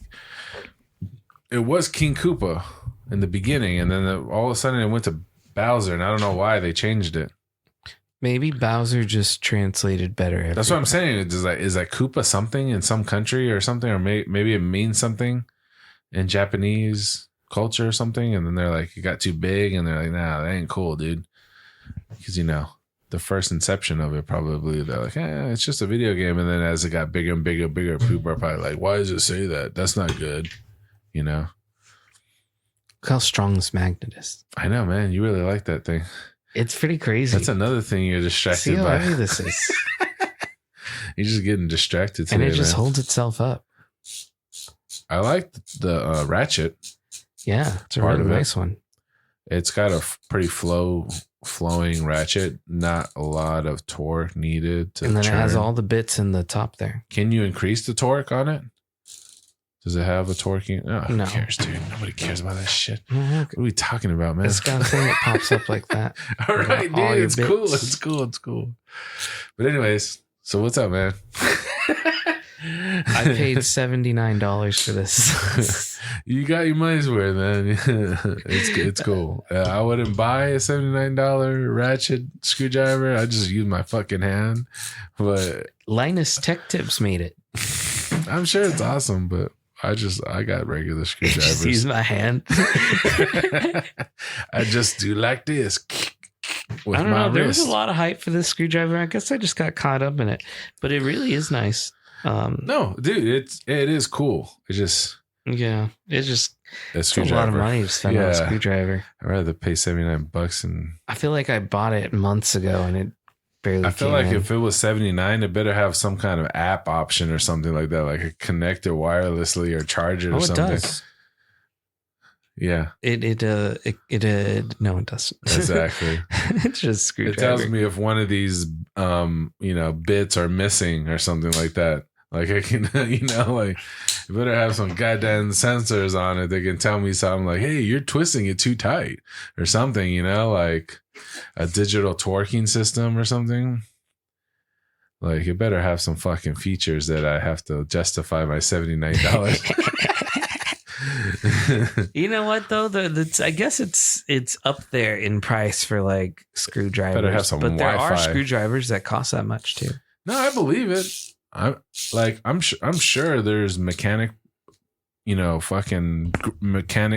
was King Koopa in the beginning, and then all of a sudden it went to Bowser, and I don't know why they changed it. Maybe Bowser just translated better. Everywhere. That's what I'm saying. Is that Koopa something in some country or something, or maybe it means something in Japanese culture or something, and then they're like, it got too big, and they're like, nah, that ain't cool, dude. Because, you know, the first inception of it, probably they're like, it's just a video game, and then as it got bigger and bigger, people are probably like, why does it say that? That's not good, you know. Look how strong this magnet is. I know, man. You really like that thing. It's pretty crazy. That's another thing you're distracted See how by. heavy this is. You're just getting distracted today, and it just man. holds itself up. I like the ratchet. Yeah, it's a Part really of it. nice one. It's got a pretty flowing ratchet. Not a lot of torque needed to And then turn. it has all the bits in the top there. Can you increase the torque on it? Does it have a torque? Who No. cares, dude? Nobody cares about that shit. Oh, What are we talking about, man? it's got a thing that pops up like that. All right, all dude. your It's cool. bits. It's cool. It's cool. But anyways, so what's up, man? I paid $79 for this. You got your money's worth, man. It's cool. I wouldn't buy a $79 ratchet screwdriver. I just use my fucking hand. But Linus Tech Tips made it. I'm sure it's awesome. But I got regular Just screwdrivers. use my hand. I just do like this. With I don't my know. There was wrist. a lot of hype for this screwdriver. I guess I just got caught up in it, but it really is nice. No, dude, it is cool. It's just Yeah, it's just a it's a lot screwdriver. of money to spend on a Yeah. screwdriver. I'd rather pay $79 and I feel like I bought it months ago and it barely. I feel came like in. if it was $79, it better have some kind of app option or something like that, like a connect it wirelessly or charge it or it something. does. Yeah, No, it doesn't. exactly. It's just It screwdriver. tells me if one of these bits are missing or something like that. Like I can, like you better have some goddamn sensors on it that can tell me something like, hey, you're twisting it too tight or something, like a digital torquing system or something. Like it better have some fucking features that I have to justify my $79. You know what though? I guess it's up there in price for like screwdrivers. Better have some but there are Wi-Fi. screwdrivers that cost that much too. No, I believe it. I'm sure there's mechanic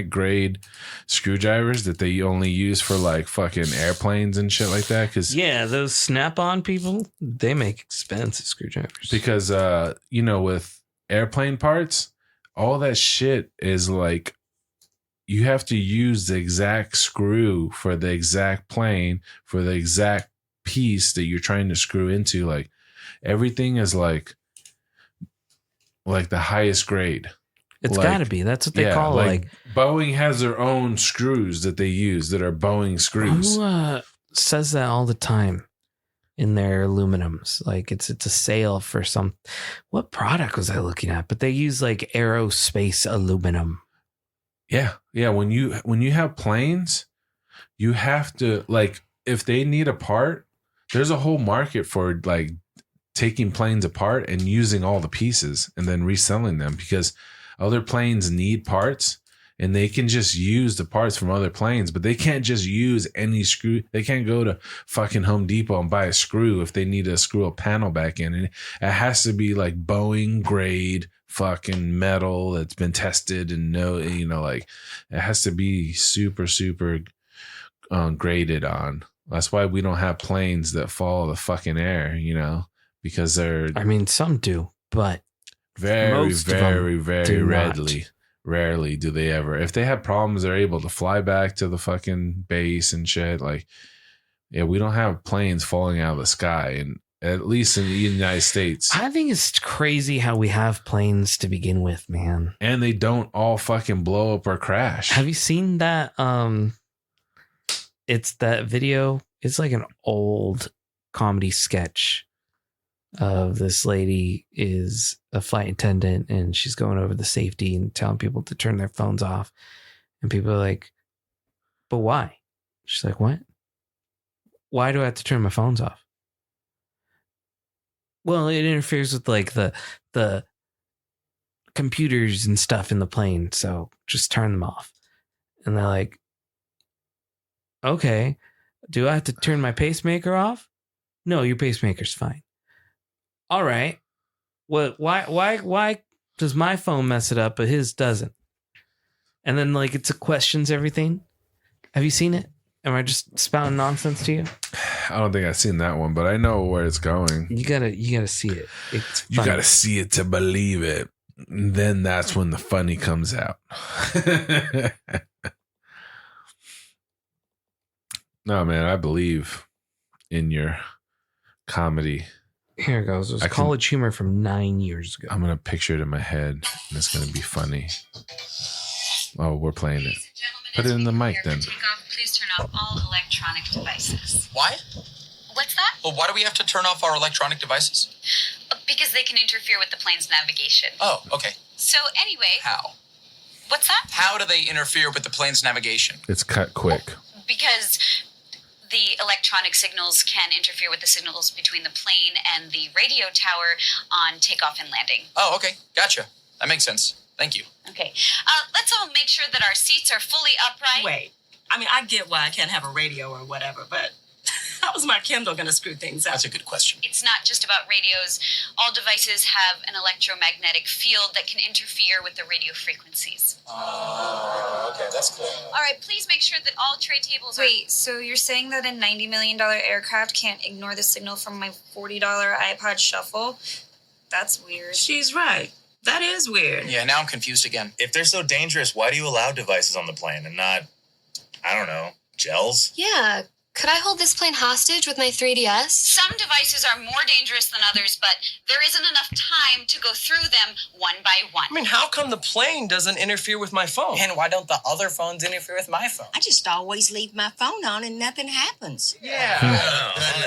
grade screwdrivers that they only use for like fucking airplanes and shit like that. Yeah, those Snap-on people, they make expensive screwdrivers. Because with airplane parts, all that shit is like you have to use the exact screw for the exact plane for the exact piece that you're trying to screw into. Like everything is like the highest grade. It's Like, got to be. That's what they call like Boeing has their own screws that they use that are Boeing screws. who says that all the time in their aluminums. Like it's a sale for some. What product was I looking at? But they use like aerospace aluminum. Yeah. When you have planes, you have to, like, if they need a part, there's a whole market for like taking planes apart and using all the pieces and then reselling them, because other planes need parts and they can just use the parts from other planes, but they can't just use any screw. They can't go to fucking Home Depot and buy a screw if they need to screw a panel back in. And it has to be like Boeing grade fucking metal that's been tested and like it has to be super, super graded on. That's why we don't have planes that follow the fucking air, because they're. I mean, some do, but Very, most very, of them very do rarely do they ever. If they have problems, they're able to fly back to the fucking base and shit. Like, yeah, we don't have planes falling out of the sky, and at least in the United States. I think it's crazy how we have planes to begin with, man. And they don't all fucking blow up or crash. Have you seen that? It's that video. It's like an old comedy sketch of this lady is a flight attendant and she's going over the safety and telling people to turn their phones off. And people are like, but why? She's like, what? Why do I have to turn my phones off? Well, it interferes with like the computers and stuff in the plane. So just turn them off. And they're like, okay, do I have to turn my pacemaker off? No, your pacemaker's fine. All right. Well, why does my phone mess it up, but his doesn't? And then like it questions everything. Have you seen it? Am I just spouting nonsense to you? I don't think I've seen that one, but I know where it's going. You gotta see it. It's funny. You gotta see it to believe it. And then that's when the funny comes out. No, man, I believe in your comedy. Here it goes. It was college humor from 9 years ago. I'm going to picture it in my head, and it's going to be funny. Oh, we're playing it. Put it in the mic, then. Please turn off all electronic devices. Why? What's that? Well, why do we have to turn off our electronic devices? Because they can interfere with the plane's navigation. Oh, okay. So anyway... How? What's that? How do they interfere with the plane's navigation? It's cut quick. Because the electronic signals can interfere with the signals between the plane and the radio tower on takeoff and landing. Oh, okay. Gotcha. That makes sense. Thank you. Okay. Let's all make sure that our seats are fully upright. Wait. I mean, I get why I can't have a radio or whatever, but how is my Kindle going to screw things up? That's a good question. It's not just about radios. All devices have an electromagnetic field that can interfere with the radio frequencies. Okay, that's cool. All right, please make sure that all tray tables are... Wait, so you're saying that a $90 million aircraft can't ignore the signal from my $40 iPod Shuffle? That's weird. She's right. That is weird. Yeah, now I'm confused again. If they're so dangerous, why do you allow devices on the plane and not, I don't know, gels? Yeah. Could I hold this plane hostage with my 3DS? Some devices are more dangerous than others, but there isn't enough time to go through them one by one. I mean, how come the plane doesn't interfere with my phone? And why don't the other phones interfere with my phone? I just always leave my phone on and nothing happens. Yeah.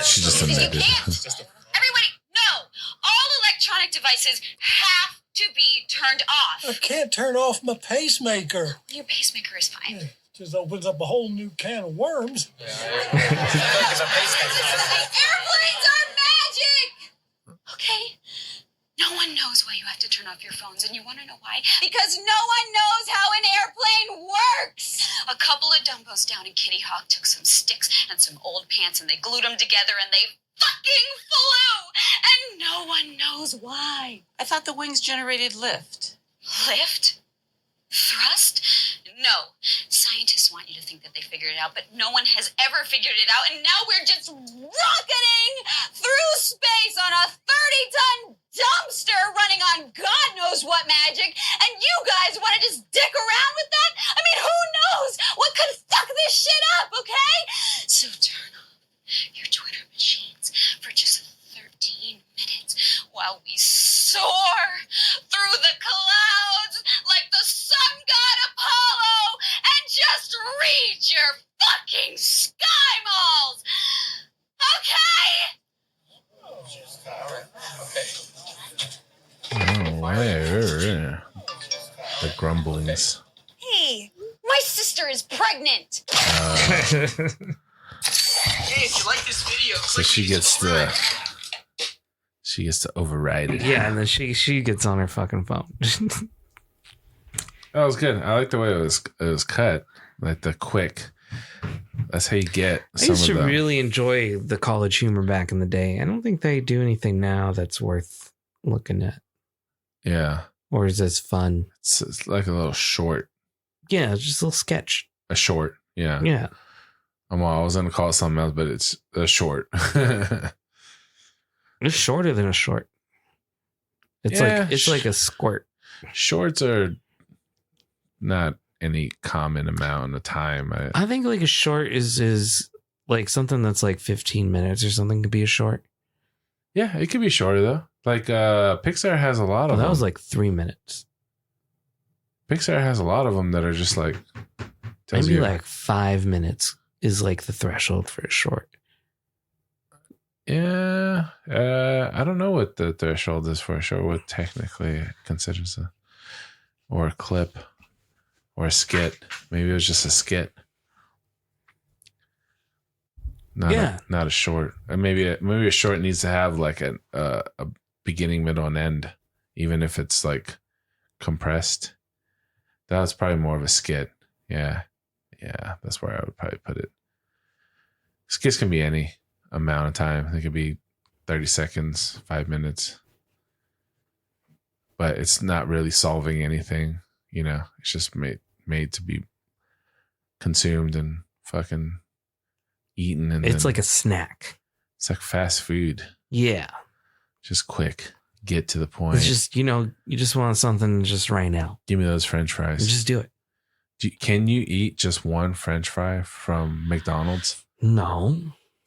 She just admitted. You can't. Everybody, no! All electronic devices have to be turned off. I can't turn off my pacemaker. Your pacemaker is fine. Just opens up a whole new can of worms. Airplanes are magic! Okay? No one knows why you have to turn off your phones, and you want to know why? Because no one knows how an airplane works! A couple of dumbos down in Kitty Hawk took some sticks and some old pants, and they glued them together, and they fucking flew! And no one knows why. I thought the wings generated lift. Lift? Thrust? No. Scientists want you to think that they figured it out, but no one has ever figured it out, and now we're just rocketing through space on a 30-ton dumpster running on God knows what magic, and you guys want to just dick around with that? I mean, who knows what could fuck this shit up, okay? So turn off your Twitter machines for just 13 minutes while we soar through the clouds like sun god Apollo and just read your fucking sky malls. Okay? Oh, where? The grumblings. Hey, my sister is pregnant. Hey, if you like this video, So she gets to override it. Yeah, and then she gets on her fucking phone. That was good. I like the way it was cut, like the quick. That's how you get I some used of to the. really enjoy the college humor back in the day. I don't think they do anything now that's worth looking at Yeah, or is as fun. it's like a little short. Yeah, it's just a little sketch. A short. Yeah. Yeah. I was gonna call it something else, but it's a short. It's shorter than a short. It's Yeah, like a squirt. Shorts are not any common amount of time. I think like a short is like something that's like 15 minutes or something could be a short. Yeah, it could be shorter though. Like Pixar has a lot of That them. was like 3 minutes. Pixar has a lot of them that are just like tells Maybe you- like 5 minutes is like the threshold for a short. Yeah, I don't know what the threshold is for a short. What technically considers or a clip or a skit. Maybe it was just a skit. Not a short. Maybe a short needs to have like a beginning, middle, and end, even if it's like compressed. That was probably more of a skit. Yeah, that's where I would probably put it. Skits can be any amount of time. They could be 30 seconds, 5 minutes, but it's not really solving anything. It's just made to be consumed and fucking eaten. And It's then like a snack. it's like fast food. Yeah. Just quick, get to the point. It's just, you just want something just right now. Give me those French fries. Just do it. Can you eat just one French fry from McDonald's? No.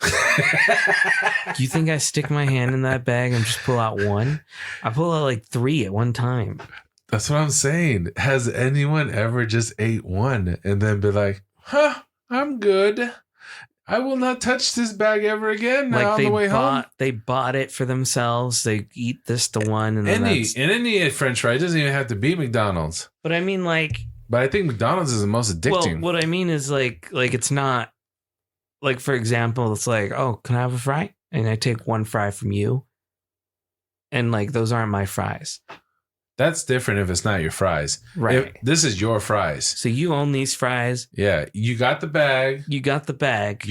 Do you think I stick my hand in that bag and just pull out one? I pull out like 3 at one time. That's what I'm saying. Has anyone ever just ate one and then be like, I'm good. I will not touch this bag ever again now on the way home? They bought it for themselves. They eat this to one. And then any French fry, it doesn't even have to be McDonald's. But I mean, like... But I think McDonald's is the most addicting. Well, what I mean is like it's not... Like, for example, it's like, oh, can I have a fry? And I take one fry from you. And like, those aren't my fries. That's different if it's not your fries. Right. If this is your fries. So you own these fries. Yeah. You got the bag. You're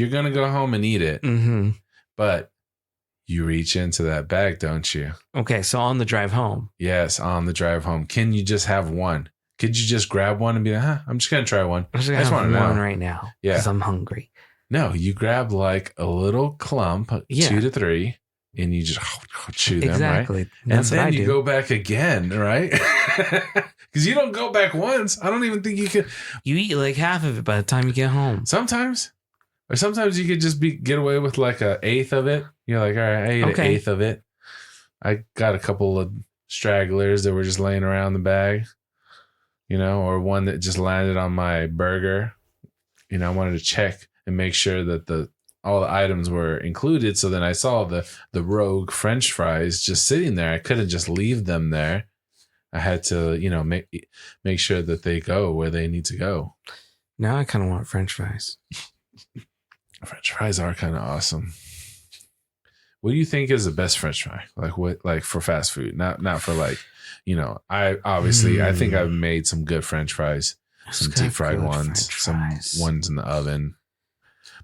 going to go home and eat it. Mm-hmm. But you reach into that bag, don't you? Okay. So on the drive home. Yes. On the drive home. Can you just have one? Could you just grab one and be like, I'm just going to try one. I just want one right now. Yeah. Because I'm hungry. No, you grab like a little clump, 2 to 3, and you just chew them, exactly. right? That's and then what I you do. go back again, right? Because you don't go back once. I don't even think you can. You eat like half of it by the time you get home. Sometimes. Or sometimes you could just get away with like an eighth of it. You're like, all right, I ate an eighth of it. I got a couple of stragglers that were just laying around the bag, or one that just landed on my burger. I wanted to check and make sure that all the items were included. So then I saw the rogue French fries just sitting there. I couldn't just leave them there. I had to, make sure that they go where they need to go. Now I kind of want French fries. French fries are kind of awesome. What do you think is the best French fry? Like for fast food, not for like, I think I've made some good French fries, some deep fried ones, some ones in the oven.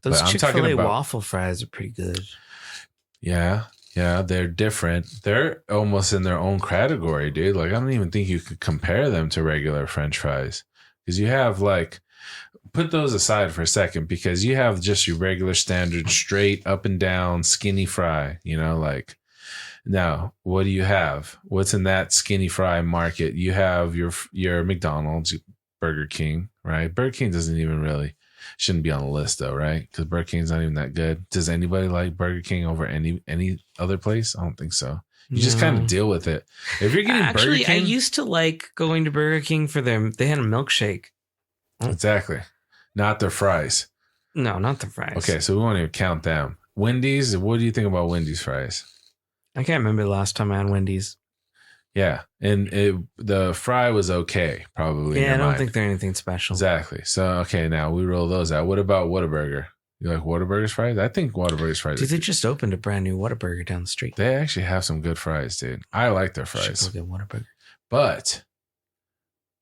Those Chick-fil-A waffle fries are pretty good. Yeah, they're different. They're almost in their own category, dude. Like, I don't even think you could compare them to regular French fries. Because you have, like, put those aside for a second, because you have just your regular standard, straight up and down, skinny fry, like. Now, what do you have? What's in that skinny fry market? You have your McDonald's, Burger King, right? Burger King shouldn't be on the list though, right? Because Burger King's not even that good. Does anybody like Burger King over any other place? I don't think so. You just kind of deal with it. If you're getting Actually, Burger King, I used to like going to Burger King for they had a milkshake. exactly, not their fries. No, not the fries. Okay, so we won't even count them. Wendy's. What do you think about Wendy's fries? I can't remember the last time I had Wendy's. Yeah, and the fry was okay, probably. in Yeah, I your don't mind. think they're anything special. Exactly. So okay, now we roll those out. What about Whataburger? You like Whataburger's fries? I think Whataburger's fries. Dude, they just opened a brand new Whataburger down the street. They actually have some good fries, dude. I like their fries. Should go get Whataburger. But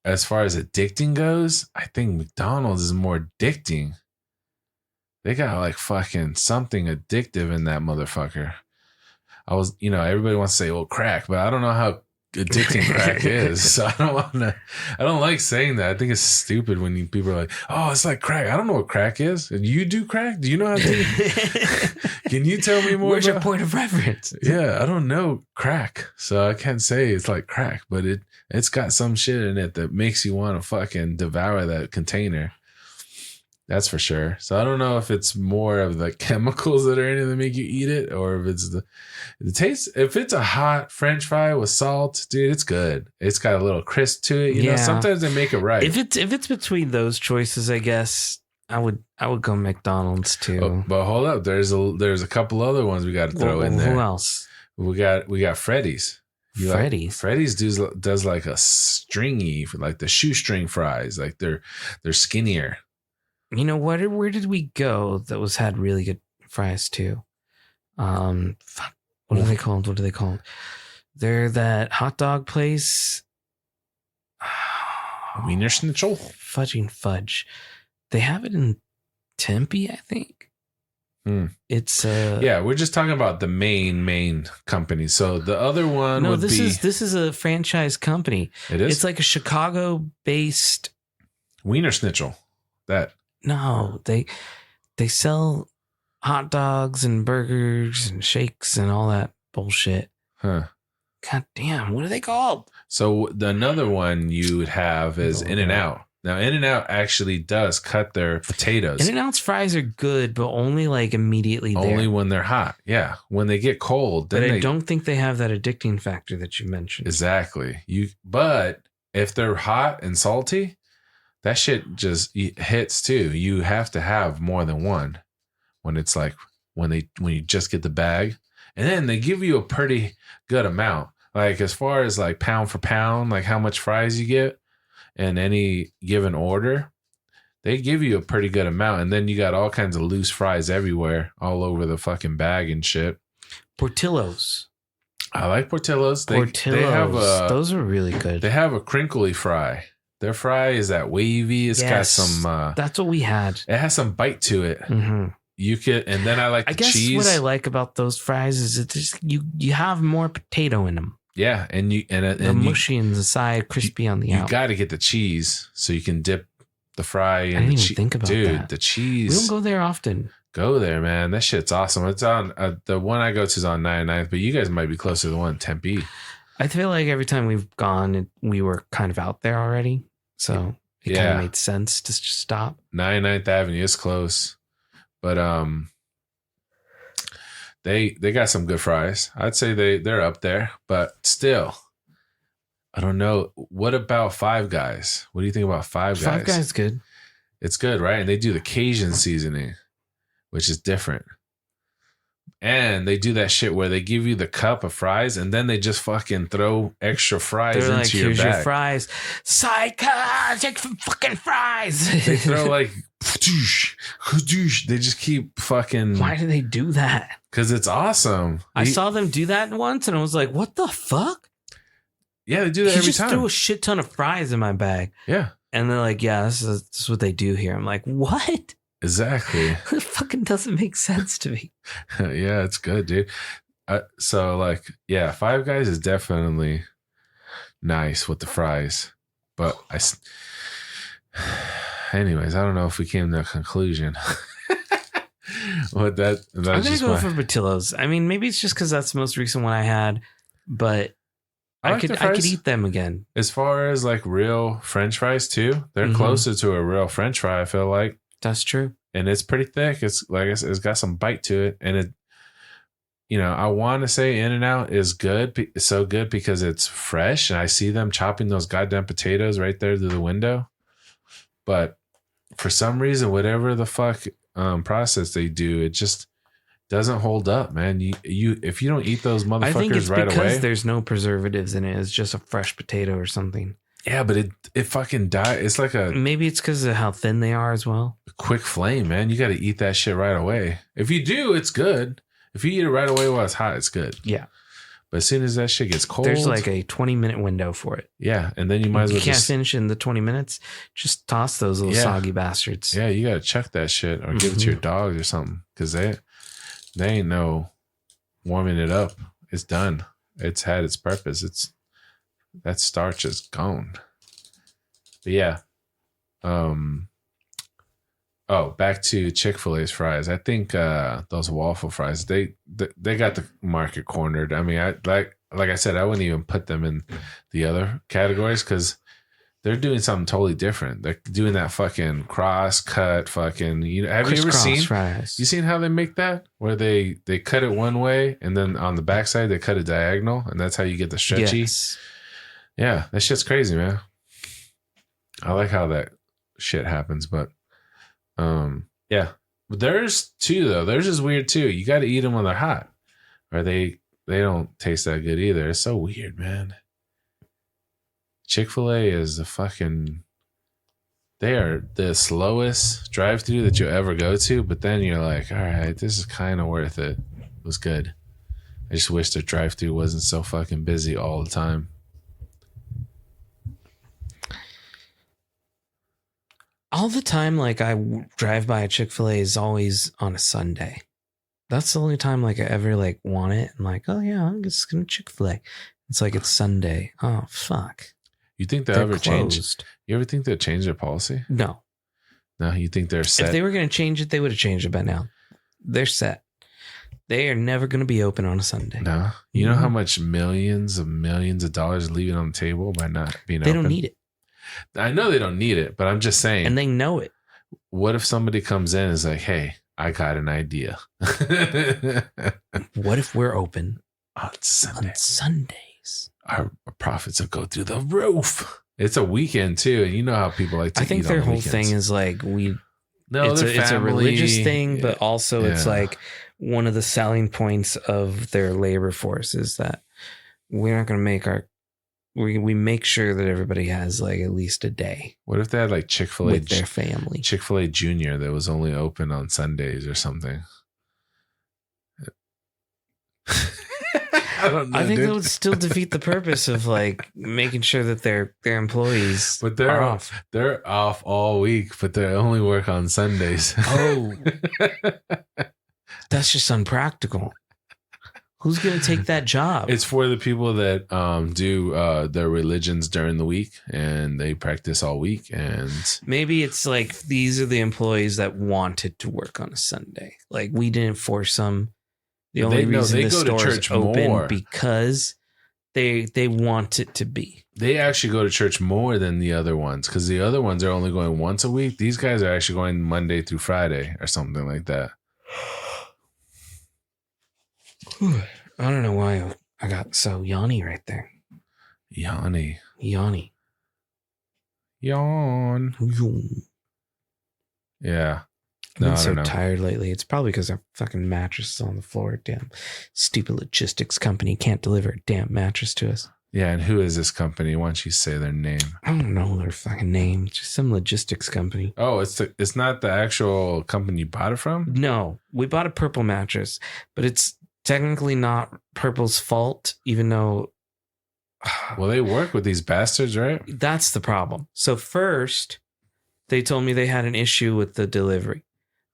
as far as addicting goes, I think McDonald's is more addicting. They got like fucking something addictive in that motherfucker. Everybody wants to say, well, crack, but I don't know how addicting crack is. So I don't like saying that. I think it's stupid when people are like, oh, it's like crack. I don't know what crack is. And you do crack? Do you know how to do Can you tell me more? Where's your point of reference? Yeah, I don't know crack. So I can't say it's like crack, but it's got some shit in it that makes you want to fucking devour that container. That's for sure. So I don't know if it's more of the chemicals that are in it that make you eat it, or if it's the taste. If it's a hot French fry with salt, dude, it's good. It's got a little crisp to it. You know, sometimes they make it right. If it's between those choices, I guess I would go McDonald's too. Oh, but hold up, there's a couple other ones we got to throw in there. Who else? We got Freddy's. Freddy's does like a stringy, like the shoestring fries, like they're skinnier. You know what? Where did we go that had really good fries too? Fuck. What are they called? They're that hot dog place. Wiener Schnitzel. Fudging Fudge. They have it in Tempe, I think. It's yeah. We're just talking about the main company. So the other one this is a franchise company. It is. It's like a Chicago-based Wiener Schnitzel. No, they sell hot dogs and burgers and shakes and all that bullshit. Huh. God damn, what are they called? So another one you would have is In-N-Out. Now, In-N-Out actually does cut their potatoes. In-N-Out's fries are good, but only like immediately there. Only when they're hot. Yeah. When they get cold, then but I don't think they have that addicting factor that you mentioned. Exactly. But if they're hot and salty, that shit just hits too. You have to have more than one when it's like when you just get the bag, and then they give you a pretty good amount. Like as far as like pound for pound, like how much fries you get in any given order, they give you a pretty good amount. And then you got all kinds of loose fries everywhere, all over the fucking bag and shit. Portillo's. I like Portillo's. They have those are really good. They have a crinkly fry. Their fry is that wavy. It's got some. That's what we had. It has some bite to it. Mm-hmm. You could, and then I like the cheese. What I like about those fries is it just you have more potato in them. Yeah, and the mushy on the side, crispy on the out. You got to get the cheese so you can dip the fry. I didn't even think about that. Dude, the cheese. We don't go there often. Go there, man. That shit's awesome. It's on the one I go to is on 99th, but you guys might be closer to the one in Tempe. I feel like every time we've gone, we were kind of out there already. So it kind of made sense to just stop. 99th Avenue is close. But they got some good fries. I'd say they're up there, but still, I don't know. What about Five Guys? What do you think about Five Guys? Five Guys good. It's good, right? And they do the Cajun seasoning, which is different. And they do that shit where they give you the cup of fries and then they just fucking throw extra fries into your bag. Here's your fries. Psycho, take some fucking fries. They throw like, they just keep fucking. Why do they do that? Because it's awesome. I saw them do that once and I was like, what the fuck? Yeah, they do that every time. Just threw a shit ton of fries in my bag. Yeah. And they're like, yeah, this is what they do here. I'm like, what? Exactly. It fucking doesn't make sense to me. Yeah, it's good, dude. So like, yeah, Five Guys is definitely nice with the fries, but anyways, I don't know if we came to a conclusion. What I'm gonna go for Portillo's. I mean, maybe it's just because that's the most recent one I had, but I could eat them again. As far as like real French fries too, they're closer to a real French fry. I feel like. That's true. And it's pretty thick. It's like it's got some bite to it. And I want to say In-N-Out is good, so good because it's fresh, and I see them chopping those goddamn potatoes right there through the window. But for some reason, whatever the fuck process they do, it just doesn't hold up, man. You if you don't eat those motherfuckers I think it's right because away, there's no preservatives in it. It's just a fresh potato or something. yeah, but it fucking dies. It's like a Maybe it's because of how thin they are as well. quick flame, man. You got to eat that shit right away. If you do, it's good. If you eat it right away while it's hot, it's good. Yeah. But as soon as that shit gets cold, There's like a 20-minute window for it. yeah, and then you might as well You can't just finish in the 20 minutes. Just toss those little soggy bastards. yeah, you got to chuck that shit or give it to your dogs or something because they ain't no warming it up. It's done. It's had its purpose. That starch is gone. But yeah. Back to Chick-fil-A's fries. I think those waffle fries, they got the market cornered. I mean, like I said, I wouldn't even put them in the other categories because they're doing something totally different. They're doing that fucking cross-cut fucking. Have you ever seen fries? You seen how they make that? Where they cut it one way and then on the backside they cut it diagonal, and that's how you get the stretchy. Yes. Yeah, that shit's crazy, man. I like how that shit happens, but yeah. But theirs too, though. Theirs is weird too. You got to eat them when they're hot, or they don't taste that good either. It's so weird, man. Chick-fil-A is they are the slowest drive-through that you'll ever go to, but then you're like, all right, this is kind of worth it. It was good. I just wish the drive-through wasn't so fucking busy all the time. All the time, like I drive by a Chick-fil-A is always on a Sunday. That's the only time like I ever like want it. I'm like, oh yeah, I'm just gonna Chick-fil-A. It's like it's Sunday. Oh fuck. You think they'll ever change? You ever think they'll change their policy? No. No, you think they're set? If they were gonna change it, they would have changed it by now. They're set. They are never gonna be open on a Sunday. No. You know how much millions of dollars leaving on the table by not being They open? don't need it. I know they don't need it, but I'm just saying. And they know it. What if somebody comes in and is like, hey, I got an idea. What if we're open on Sundays? Our profits will go through the roof. It's a weekend too, and you know how people like to eat. I think on their the whole weekends. thing is like it's a religious thing, but also it's Yeah. like one of the selling points of their labor force is that we're not going to make we make sure that everybody has like at least a day. What if they had like Chick-fil-A with their family? Chick-fil-A Junior that was only open on Sundays or something. I don't know. I think dude. that would still defeat the purpose of like making sure that their employees But they're are off. off. They're off all week, but they only work on Sundays. Oh, that's just unpractical. Who's going to take that job? It's for the people that do their religions during the week and they practice all week. And Maybe it's like these are the employees that wanted to work on a Sunday. Like we didn't force them. The only reason the store is open because they want it to be. They actually go to church more than the other ones because the other ones are only going once a week. These guys are actually going Monday through Friday or something like that. I don't know why I got so yawny right there. Yawny. Yawn. Yeah. I've been so tired lately. It's probably because our fucking mattress is on the floor. Damn stupid logistics company can't deliver a damn mattress to us. Yeah, and who is this company? Why don't you say their name? I don't know their fucking name. It's just some logistics company. Oh, it's not the actual company you bought it from? No, we bought a Purple mattress, but it's technically not Purple's fault, even though. Well, they work with these bastards, right? That's the problem. So first, they told me they had an issue with the delivery.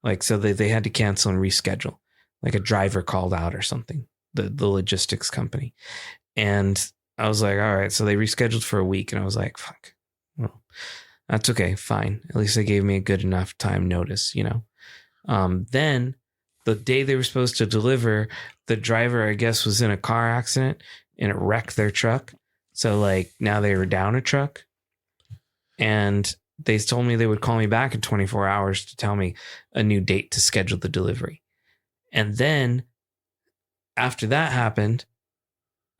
Like, so they had to cancel and reschedule. Like a driver called out or something, the logistics company. And I was like, all right. So they rescheduled for a week. And I was like, fuck. Well, that's okay. Fine. At least they gave me a good enough time notice, you know. Then the day they were supposed to deliver, the driver, I guess, was in a car accident and it wrecked their truck. So like now they were down a truck. And they told me they would call me back in 24 hours to tell me a new date to schedule the delivery. And then after that happened,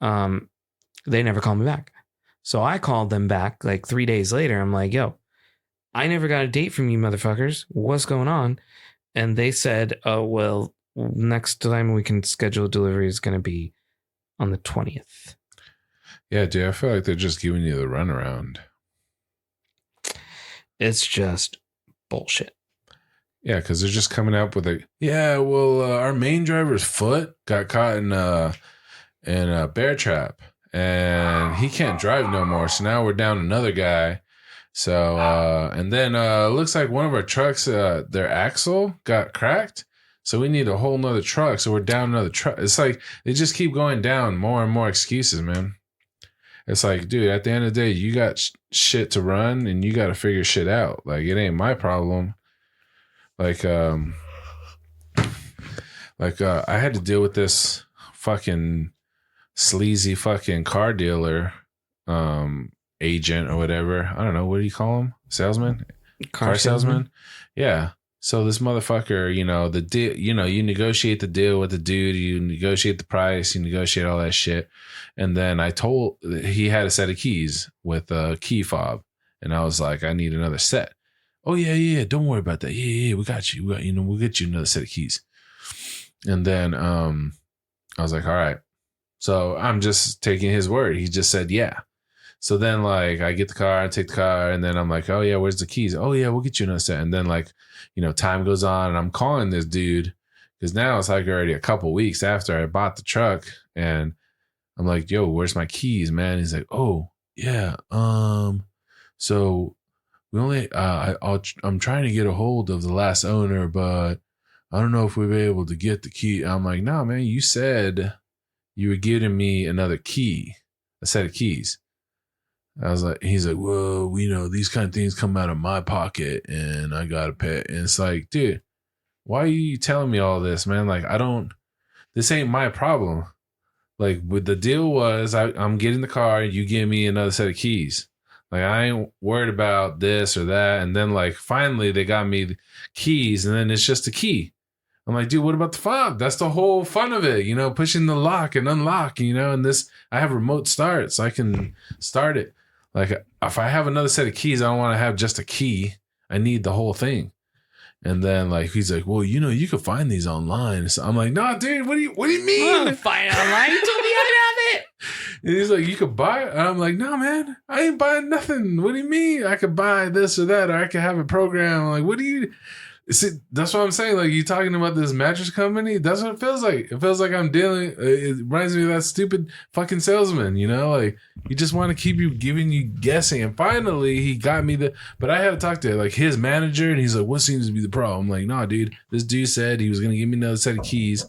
they never called me back. So I called them back like 3 days later. I'm like, yo, I never got a date from you motherfuckers. What's going on? And they said, oh, well, next time we can schedule delivery is going to be on the 20th. Yeah, dude, I feel like they're just giving you the runaround. It's just bullshit. Yeah, because they're just coming up with our main driver's foot got caught in a bear trap, and he can't drive no more. So now we're down another guy. So and then looks like one of our trucks, their axle got cracked. So we need a whole nother truck. So we're down another truck. It's like they just keep going down more and more excuses, man. It's like, dude, at the end of the day, you got shit to run and you got to figure shit out. Like, it ain't my problem. Like, I had to deal with this fucking sleazy fucking car dealer, agent or whatever. I don't know. What do you call him? Salesman? Car salesman? Yeah. So this motherfucker, the deal, you negotiate the deal with the dude, you negotiate the price, you negotiate all that shit. And then he had a set of keys with a key fob. And I was like, I need another set. Oh yeah. Don't worry about that. Yeah. We got you. We'll get you another set of keys. And then, I was like, all right. So I'm just taking his word. He just said, yeah. So then like I get the car, I take the car, and then I'm like, oh yeah, where's the keys? Oh yeah, we'll get you another set. And then like, time goes on and I'm calling this dude because now it's like already a couple weeks after I bought the truck, and I'm like, yo, where's my keys, man? He's like, oh yeah. So we only, I'm trying to get a hold of the last owner, but I don't know if we'll be able to get the key. I'm like, no, man, you said you were giving me another key, a set of keys. I was like, he's like, well, these kind of things come out of my pocket and I got to pay. And it's like, dude, why are you telling me all this, man? Like, this ain't my problem. Like, with the deal was I'm getting the car, you give me another set of keys. Like, I ain't worried about this or that. And then like, finally they got me the keys and then it's just a key. I'm like, dude, what about the fob? That's the whole fun of it, pushing the lock and unlock, and this, I have remote start so I can start it. Like, if I have another set of keys, I don't want to have just a key. I need the whole thing. And then like, he's like, well, you can find these online. So I'm like, no, dude, what do you mean? Find it online? You told me I have it. And he's like, you could buy it. And I'm like, no, man, I ain't buying nothing. What do you mean? I could buy this or that, or I could have a program. Like, what do you... See, that's what I'm saying. Like, you talking about this mattress company? That's what it feels like. It feels like I'm dealing. It reminds me of that stupid fucking salesman. Like, he just want to keep giving you guessing. And finally, he got me but I had to talk to like his manager, and he's like, "What seems to be the problem?" I'm like, "Nah, dude. This dude said he was gonna give me another set of keys,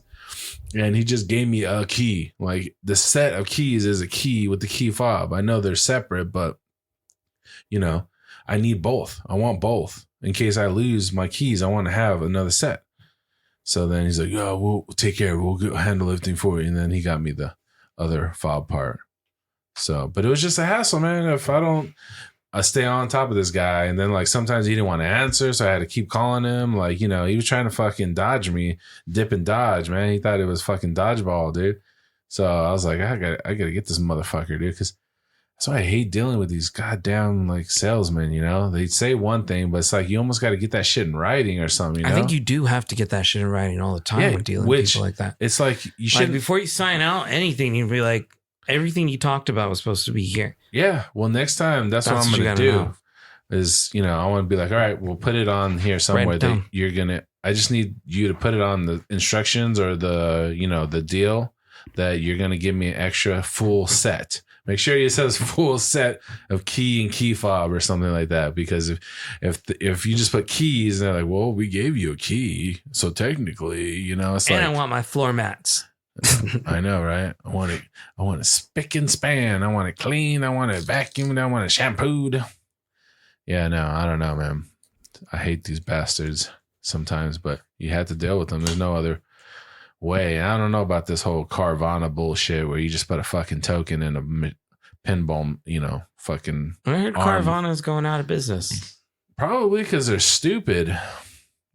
and he just gave me a key. Like, the set of keys is a key with the key fob. I know they're separate, but I need both. I want both." In case I lose my keys, I want to have another set. So then he's like, "Oh, we'll take care of it. We'll handle everything for you." And then he got me the other fob part. So, but it was just a hassle, man. If I stay on top of this guy, and then like sometimes he didn't want to answer, so I had to keep calling him. Like, he was trying to fucking dodge me, dip and dodge, man. He thought it was fucking dodgeball, dude. So I was like, I gotta get this motherfucker, dude, because that's why I hate dealing with these goddamn like salesmen. They say one thing, but it's like you almost got to get that shit in writing or something. I think you do have to get that shit in writing all the time when dealing with people like that. It's like you should, before you sign out anything, you'd be like, everything you talked about was supposed to be here. Yeah. Well, next time, that's what I'm going to do. Know. Is I want to be like, all right, we'll put it on here somewhere that you're gonna. I just need you to put it on the instructions or the the deal that you're gonna give me an extra full set. Make sure it says full set of key and key fob or something like that. Because if you just put keys, and they're like, well, we gave you a key, so technically, it's and like, I want my floor mats. I know, right? I want it spick and span. I want it clean. I want it vacuumed. I want it shampooed. Yeah, no, I don't know, man. I hate these bastards sometimes, but you have to deal with them. There's no other way. I don't know about this whole Carvana bullshit where you just put a fucking token in a pinball, fucking. I heard Carvana's going out of business. Probably because they're stupid.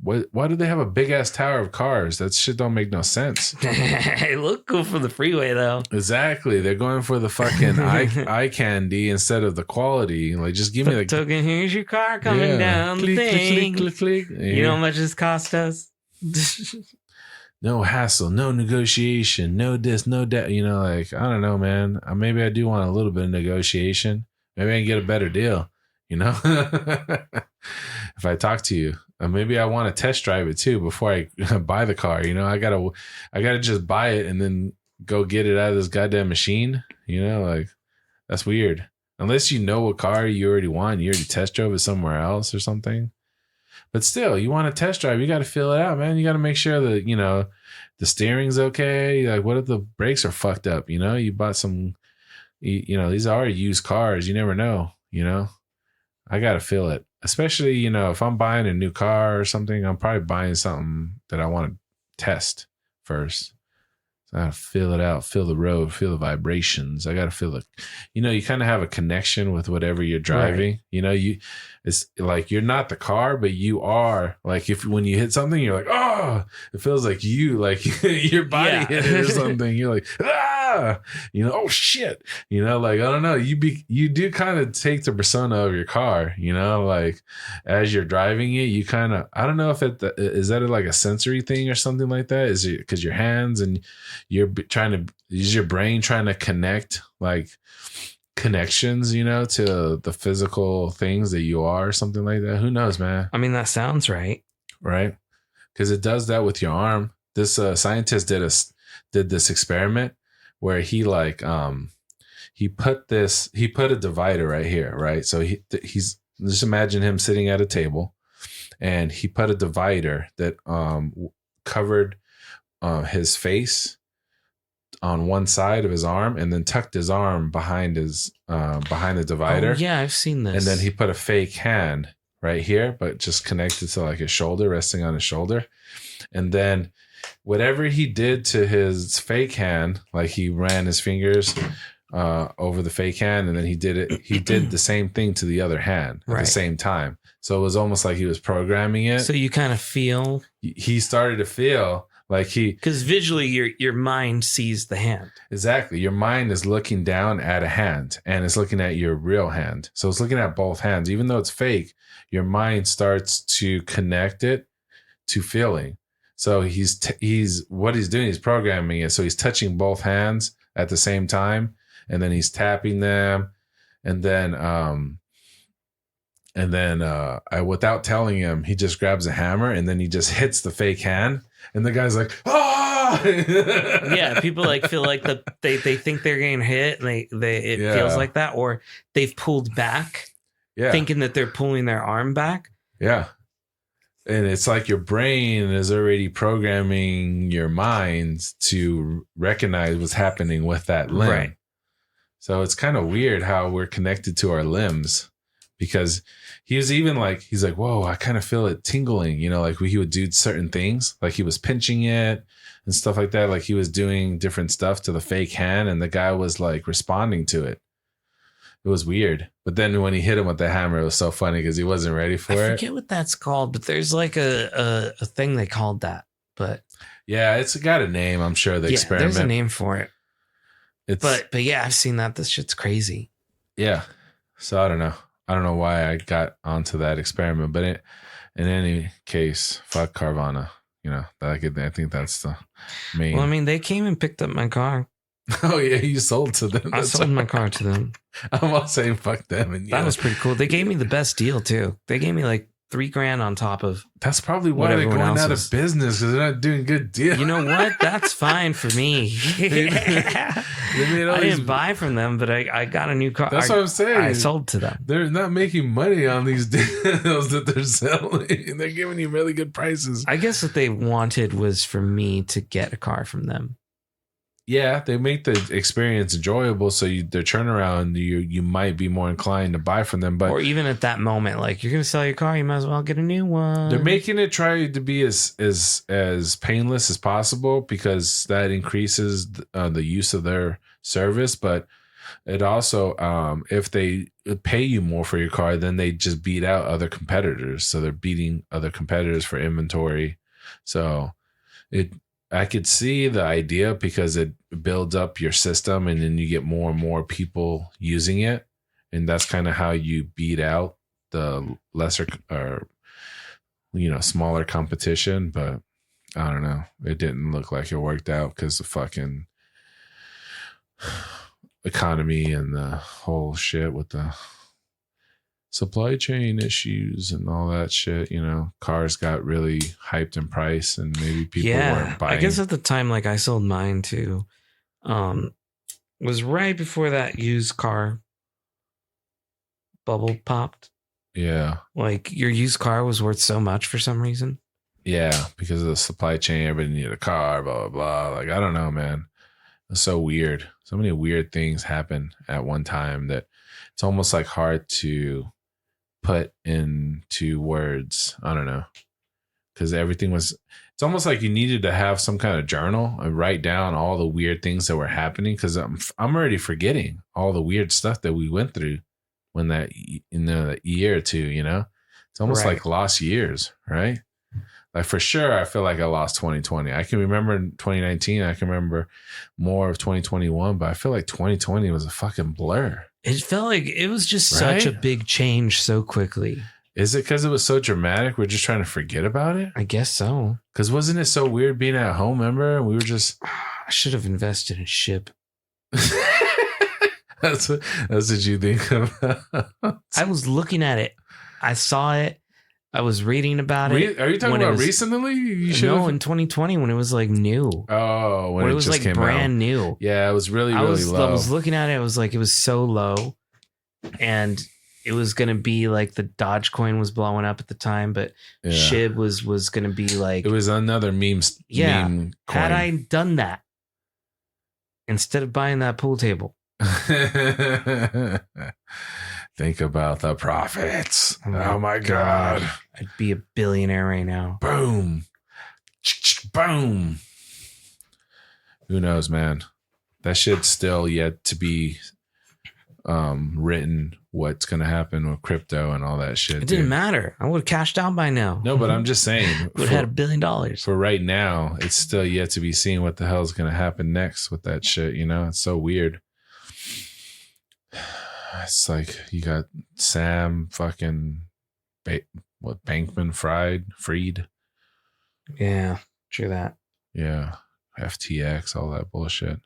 Why do they have a big ass tower of cars? That shit don't make no sense. They look cool for the freeway though. Exactly. They're going for the fucking eye candy instead of the quality. Like, just give me the token. Here's your car coming down click, the thing. click, click, click. You know how much this cost us? No hassle, no negotiation, no this, no that. You know, like, I don't know, man. Maybe I do want a little bit of negotiation. Maybe I can get a better deal, you know? If I talk to you. Maybe I want to test drive it too before I buy the car. You know, I gotta just buy it and then go get it out of this goddamn machine. You know, like, that's weird. Unless you know what car you already want, you already test drove it somewhere else or something. But still, you want to test drive, you got to feel it out, man. You got to make sure that, you know, the steering's okay. Like, what if the brakes are fucked up? You know, you bought some, you know, these are used cars. You never know, you know. I got to feel it. Especially, you know, if I'm buying a new car or something, I'm probably buying something that I want to test first. So I got to feel it out, feel the road, feel the vibrations. I got to feel it. You know, you kind of have a connection with whatever you're driving. Right. You know, it's like you're not the car, but you are. Like, when you hit something, you're like, oh, it feels like you, like your body hit it or something. You're like, ah, you know, oh shit. You know, like, I don't know. You do kind of take the persona of your car, you know, like as you're driving it, you kind of, I don't know if is that like a sensory thing or something like that? Is it because your hands and you're trying to use your brain trying to connect like connections, you know, to the physical things that you are or something like that. Who knows, man? I mean, that sounds right. Right. Because it does that with your arm. This scientist did this experiment where he like, he put a divider right here. Right. So he's just imagine him sitting at a table and he put a divider that, covered, his face on one side of his arm and then tucked his arm behind the divider. Oh, yeah, I've seen this. And then he put a fake hand right here, but just connected to like his shoulder, resting on his shoulder. And then whatever he did to his fake hand, like he ran his fingers over the fake hand and then he did the same thing to the other hand at the same time. So it was almost like he was programming it. So you kind of feel. He started to feel like because visually your mind sees the hand. Exactly. Your mind is looking down at a hand and it's looking at your real hand. So it's looking at both hands. Even though it's fake, your mind starts to connect it to feeling. So what he's doing is programming it. So he's touching both hands at the same time and then he's tapping them and then without telling him, he just grabs a hammer and then he just hits the fake hand. And the guy's like, ah! Yeah, people like feel like they think they're getting hit. And it feels like that, or they've pulled back, thinking that they're pulling their arm back. Yeah, and it's like your brain is already programming your mind to recognize what's happening with that limb. Right. So it's kind of weird how we're connected to our limbs. Because he's like, whoa, I kind of feel it tingling, you know, like he would do certain things, like he was pinching it and stuff like that. Like he was doing different stuff to the fake hand and the guy was like responding to it. It was weird. But then when he hit him with the hammer, it was so funny because he wasn't ready for it. I forget what that's called, but there's like a thing they called that. But yeah, it's got a name, I'm sure, the experiment. There's a name for it. But yeah, I've seen that. This shit's crazy. Yeah. So I don't know why I got onto that experiment, but in any case, fuck Carvana. You know, I think that's the main. Well, I mean, they came and picked up my car. Oh yeah, you sold to them. I sold my car to them. I'm all saying fuck them, and that was pretty cool. They gave me the best deal too. They gave me like $3,000 on top of. That's probably why they're going out of business because they're not doing good deals. You know what? That's fine for me. I didn't buy from them, but I got a new car. That's what I'm saying. I sold to them. They're not making money on these deals that they're selling. They're giving you really good prices. I guess what they wanted was for me to get a car from them. Yeah, they make the experience enjoyable, so their turnaround, you might be more inclined to buy from them. But or even at that moment, like you're going to sell your car, you might as well get a new one. They're making it try to be as painless as possible because that increases the use of their service. But it also, if they pay you more for your car, then they just beat out other competitors. So they're beating other competitors for inventory. So I could see the idea because it builds up your system and then you get more and more people using it. And that's kind of how you beat out the lesser or, smaller competition. But I don't know. It didn't look like it worked out because the fucking economy and the whole shit with the supply chain issues and all that shit. Cars got really hyped in price and maybe people weren't buying. I guess at the time, like I sold mine too. Was right before that used car bubble popped. Yeah. Like your used car was worth so much for some reason. Yeah, because of the supply chain, everybody needed a car, blah, blah, blah. Like, I don't know, man. It's so weird. So many weird things happen at one time that it's almost like hard to put into words. I don't know. Because it's almost like you needed to have some kind of journal and write down all the weird things that were happening. Because I'm already forgetting all the weird stuff that we went through when that year or two, it's almost like lost years, right? Like for sure, I feel like I lost 2020. I can remember 2019. I can remember more of 2021, but I feel like 2020 was a fucking blur. It felt like it was just such a big change so quickly. Is it because it was so dramatic? We're just trying to forget about it? I guess so. Because wasn't it so weird being at home, remember? And we were just... I should have invested in SHIB. That's what you think about. I was looking at it. I saw it. I was reading about it. Are you talking about recently? No, in 2020 when it was like new. Oh, when it was just like came brand out. new. Yeah, it was really low. I was looking at it. It was like it was so low, and it was gonna be like the Dogecoin was blowing up at the time, but SHIB was gonna be like it was another meme. Meme coin. Had I done that instead of buying that pool table. Think about the profits. Oh my God. I'd be a billionaire right now. Boom. Boom. Who knows, man? That shit's still yet to be written what's going to happen with crypto and all that shit. It didn't matter. I would have cashed out by now. No, but I'm just saying. Would have had $1 billion. For right now, it's still yet to be seen what the hell is going to happen next with that shit. It's so weird. It's like you got Sam fucking Bankman Fried. Yeah, true that. Yeah, FTX, all that bullshit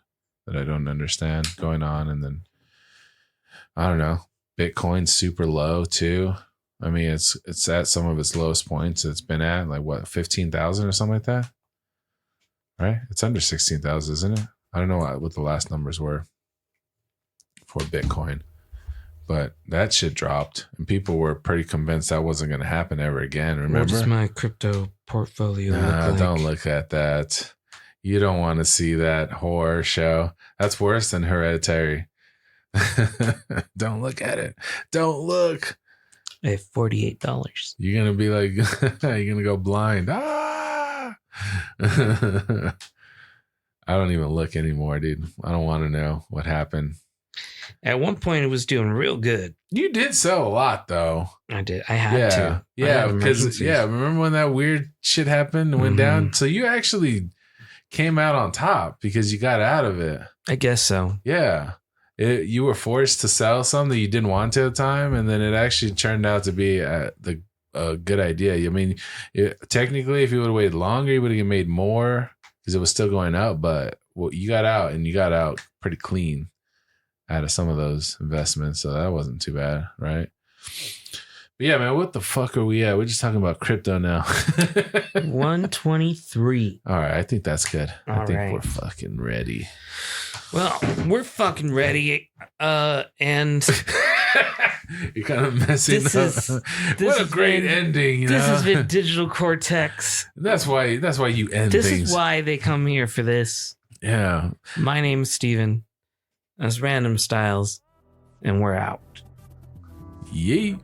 that I don't understand going on, and then I don't know. Bitcoin's super low too. I mean, it's at some of its lowest points it's been at, like what 15,000 or something like that. Right? It's under 16,000, isn't it? I don't know what the last numbers were for Bitcoin. But that shit dropped, and people were pretty convinced that wasn't going to happen ever again. Remember? What does my crypto portfolio look like? Don't look at that. You don't want to see that horror show. That's worse than Hereditary. Don't look at it. Don't look. I have $48. You're going to be like, you're going to go blind. Ah! I don't even look anymore, dude. I don't want to know what happened. At one point, it was doing real good. You did sell a lot, though. I did. I had to. Yeah, because remember when that weird shit happened and went down? So you actually came out on top because you got out of it. I guess so. Yeah. You were forced to sell something you didn't want to at the time, and then it actually turned out to be a good idea. I mean, technically, if you would have waited longer, you would have made more because it was still going up, but you got out, and you got out pretty clean out of some of those investments, so that wasn't too bad, right? But yeah, man, what the fuck are we at? We're just talking about crypto now. 123. All right, I think that's good. I think right. we're fucking ready. Well, we're fucking ready, and you're kind of messing up. What a great ending! This has been Digital Cortex. That's why you end this things. This is why they come here for this. Yeah. My name is Steven. That's Random Styles, and we're out. Yay.